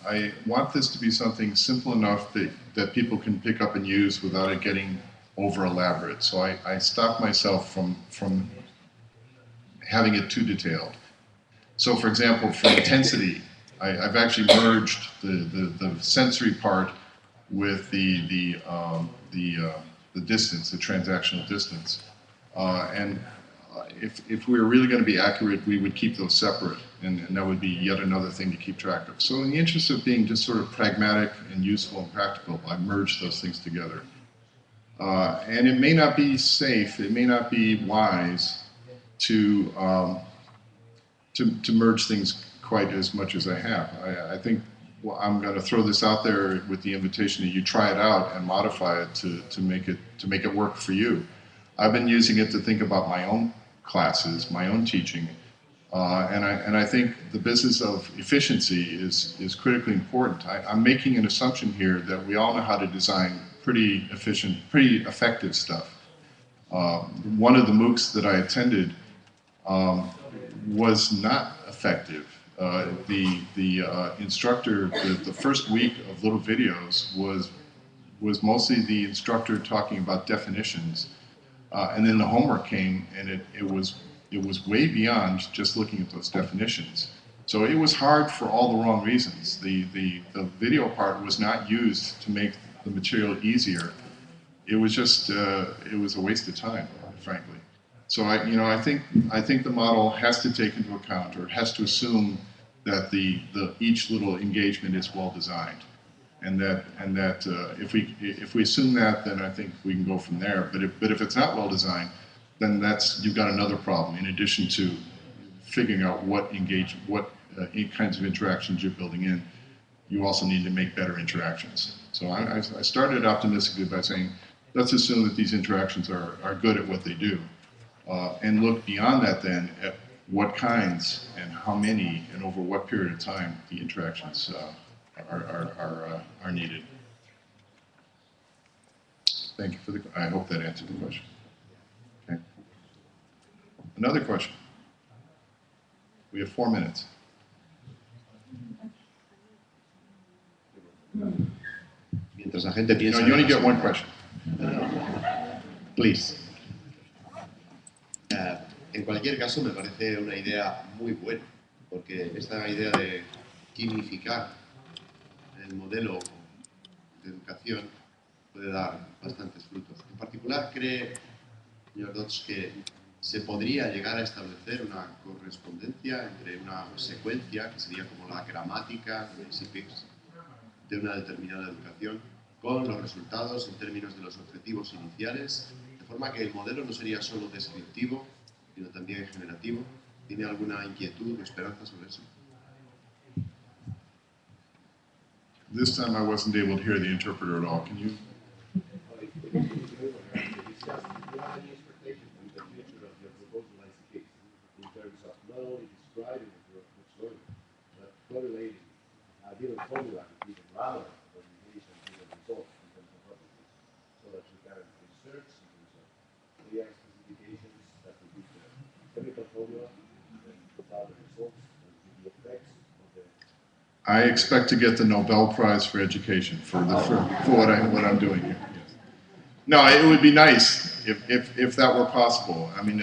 I want this to be something simple enough that people can pick up and use without it getting over elaborate. So I stop myself from having it too detailed. So for example, for intensity, I've actually merged the sensory part with the distance, the transactional distance. And if we were really going to be accurate, we would keep those separate, and that would be yet another thing to keep track of. So in the interest of being just sort of pragmatic and useful and practical, I merged those things together. And it may not be safe, it may not be wise to merge things quite as much as I have. I think I'm going to throw this out there with the invitation that you try it out and modify it to make it work for you. I've been using it to think about my own classes, my own teaching, and I think the business of efficiency is critically important. I'm making an assumption here that we all know how to design pretty efficient, pretty effective stuff. One of the MOOCs that I attended was not effective. The instructor, the first week of little videos was mostly the instructor talking about definitions. And then the homework came, and it was way beyond just looking at those definitions. So it was hard for all the wrong reasons. The video part was not used to make the material easier. It was just it was a waste of time, frankly. So I think the model has to take into account, or has to assume that each little engagement is well designed. And that if we assume that, then I think we can go from there. But if it's not well designed, then you've got another problem. In addition to figuring out what kinds of interactions you're building in, you also need to make better interactions. So I started optimistically by saying, let's assume that these interactions are good at what they do, and look beyond that then at what kinds and how many and over what period of time the interactions are needed. Thank you I hope that answered the question. Okay. Another question. We have 4 minutes. Mientras la gente piensa... No, you only get one question. Please. En cualquier caso, me parece una idea muy buena, porque esta idea de gamificar el modelo de educación puede dar bastantes frutos. En particular, ¿cree, señor Dodds, que se podría llegar a establecer una correspondencia entre una secuencia, que sería como la gramática de una determinada educación, con los resultados en términos de los objetivos iniciales, de forma que el modelo no sería solo descriptivo, sino también generativo? ¿Tiene alguna inquietud o esperanza sobre eso? This time I wasn't able to hear the interpreter at all. Can you? I expect to get the Nobel Prize for Education for what I'm doing here. Yes. No, it would be nice if that were possible. I mean,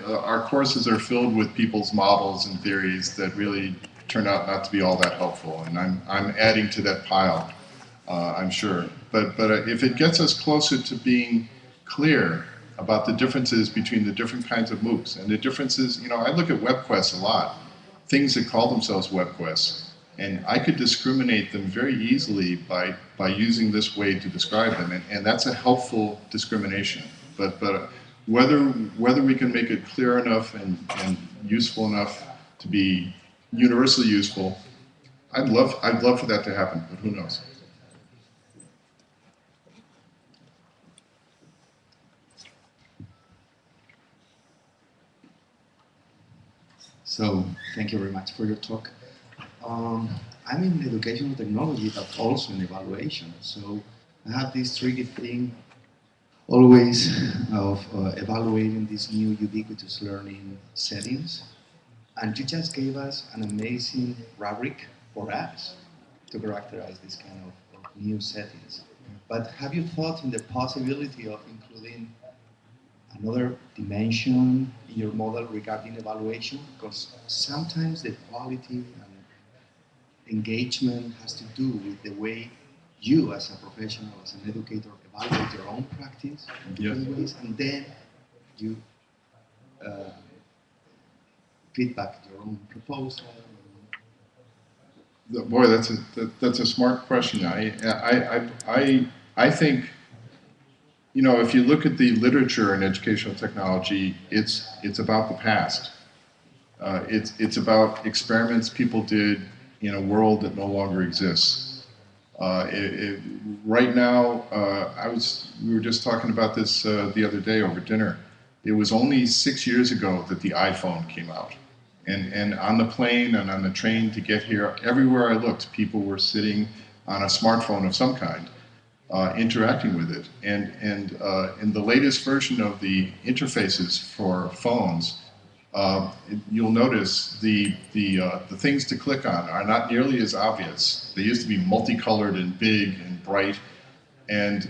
our courses are filled with people's models and theories that really turn out not to be all that helpful, and I'm adding to that pile, I'm sure. But if it gets us closer to being clear about the differences between the different kinds of MOOCs and the differences, you know, I look at web quests a lot, things that call themselves web quests, and I could discriminate them very easily by using this way to describe them, and that's a helpful discrimination. But whether we can make it clear enough and useful enough to be universally useful, I'd love for that to happen, but who knows? So, thank you very much for your talk. I'm in educational technology, but also in evaluation. So, I have this tricky thing always of evaluating these new ubiquitous learning settings. And you just gave us an amazing rubric for us to characterize this kind of new settings. But have you thought in the possibility of including another dimension in your model regarding evaluation? Because sometimes the quality and engagement has to do with the way you as a professional, as an educator, evaluate your own practice in different ways, and then you feedback your own proposal. Boy, that's a smart question. I think, you know, if you look at the literature in educational technology, it's about the past. It's about experiments people did in a world that no longer exists. Right now, we were just talking about this the other day over dinner. It was only 6 years ago that the iPhone came out. And on the plane and on the train to get here, everywhere I looked, people were sitting on a smartphone of some kind, interacting with it. And in the latest version of the interfaces for phones, you'll notice the things to click on are not nearly as obvious. They used to be multicolored and big and bright, and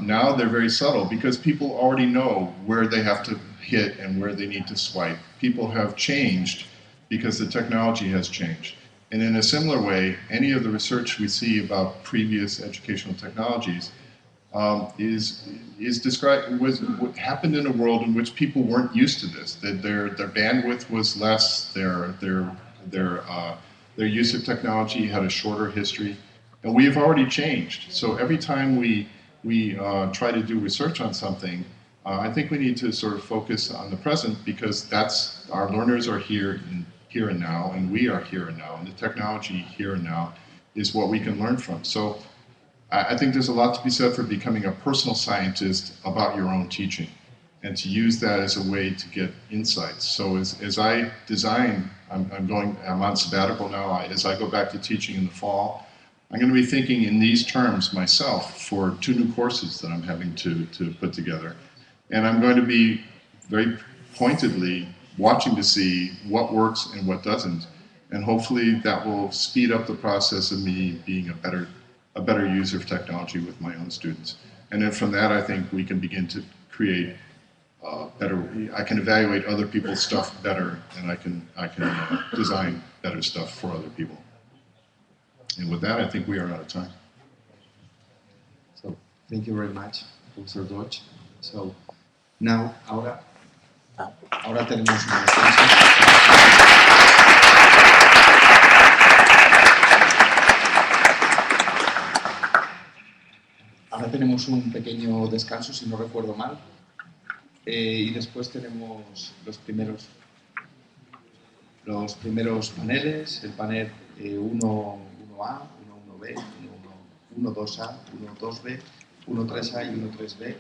now they're very subtle because people already know where they have to hit and where they need to swipe. People have changed because the technology has changed. And in a similar way, any of the research we see about previous educational technologies is described what happened in a world in which people weren't used to this. That their bandwidth was less, their use of technology had a shorter history, and we have already changed. So every time we try to do research on something, I think we need to sort of focus on the present, because that's our learners are here and now, and we are here and now, and the technology here and now is what we can learn from. So I think there's a lot to be said for becoming a personal scientist about your own teaching, and to use that as a way to get insights. So as I design, I'm on sabbatical now. As I go back to teaching in the fall, I'm going to be thinking in these terms myself for 2 new courses that I'm having to put together. And I'm going to be very pointedly watching to see what works and what doesn't. And hopefully that will speed up the process of me being a better user of technology with my own students. And then from that, I think we can begin to create I can evaluate other people's stuff better, and I can design better stuff for other people. And with that, I think we are out of time. So, thank you very much, Professor Deutsch. So, now, ahora tenemos una descanso. Ahora tenemos un pequeño descanso, si no recuerdo mal, y después tenemos los primeros paneles, el panel 1A, 1B, 1-2A, 1-2B, 1-3A y 1-3B.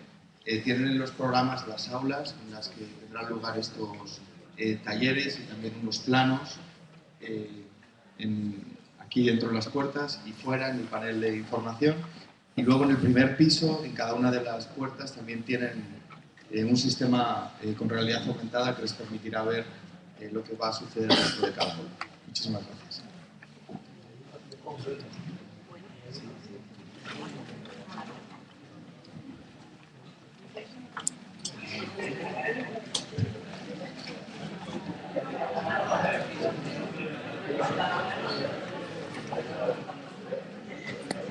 Tienen en los programas las aulas en las que tendrán lugar estos talleres y también unos planos aquí dentro de las puertas y fuera en el panel de información. Y luego en el primer piso, en cada una de las puertas, también tienen un sistema con realidad aumentada que les permitirá ver lo que va a suceder dentro de cada aula. Muchísimas gracias.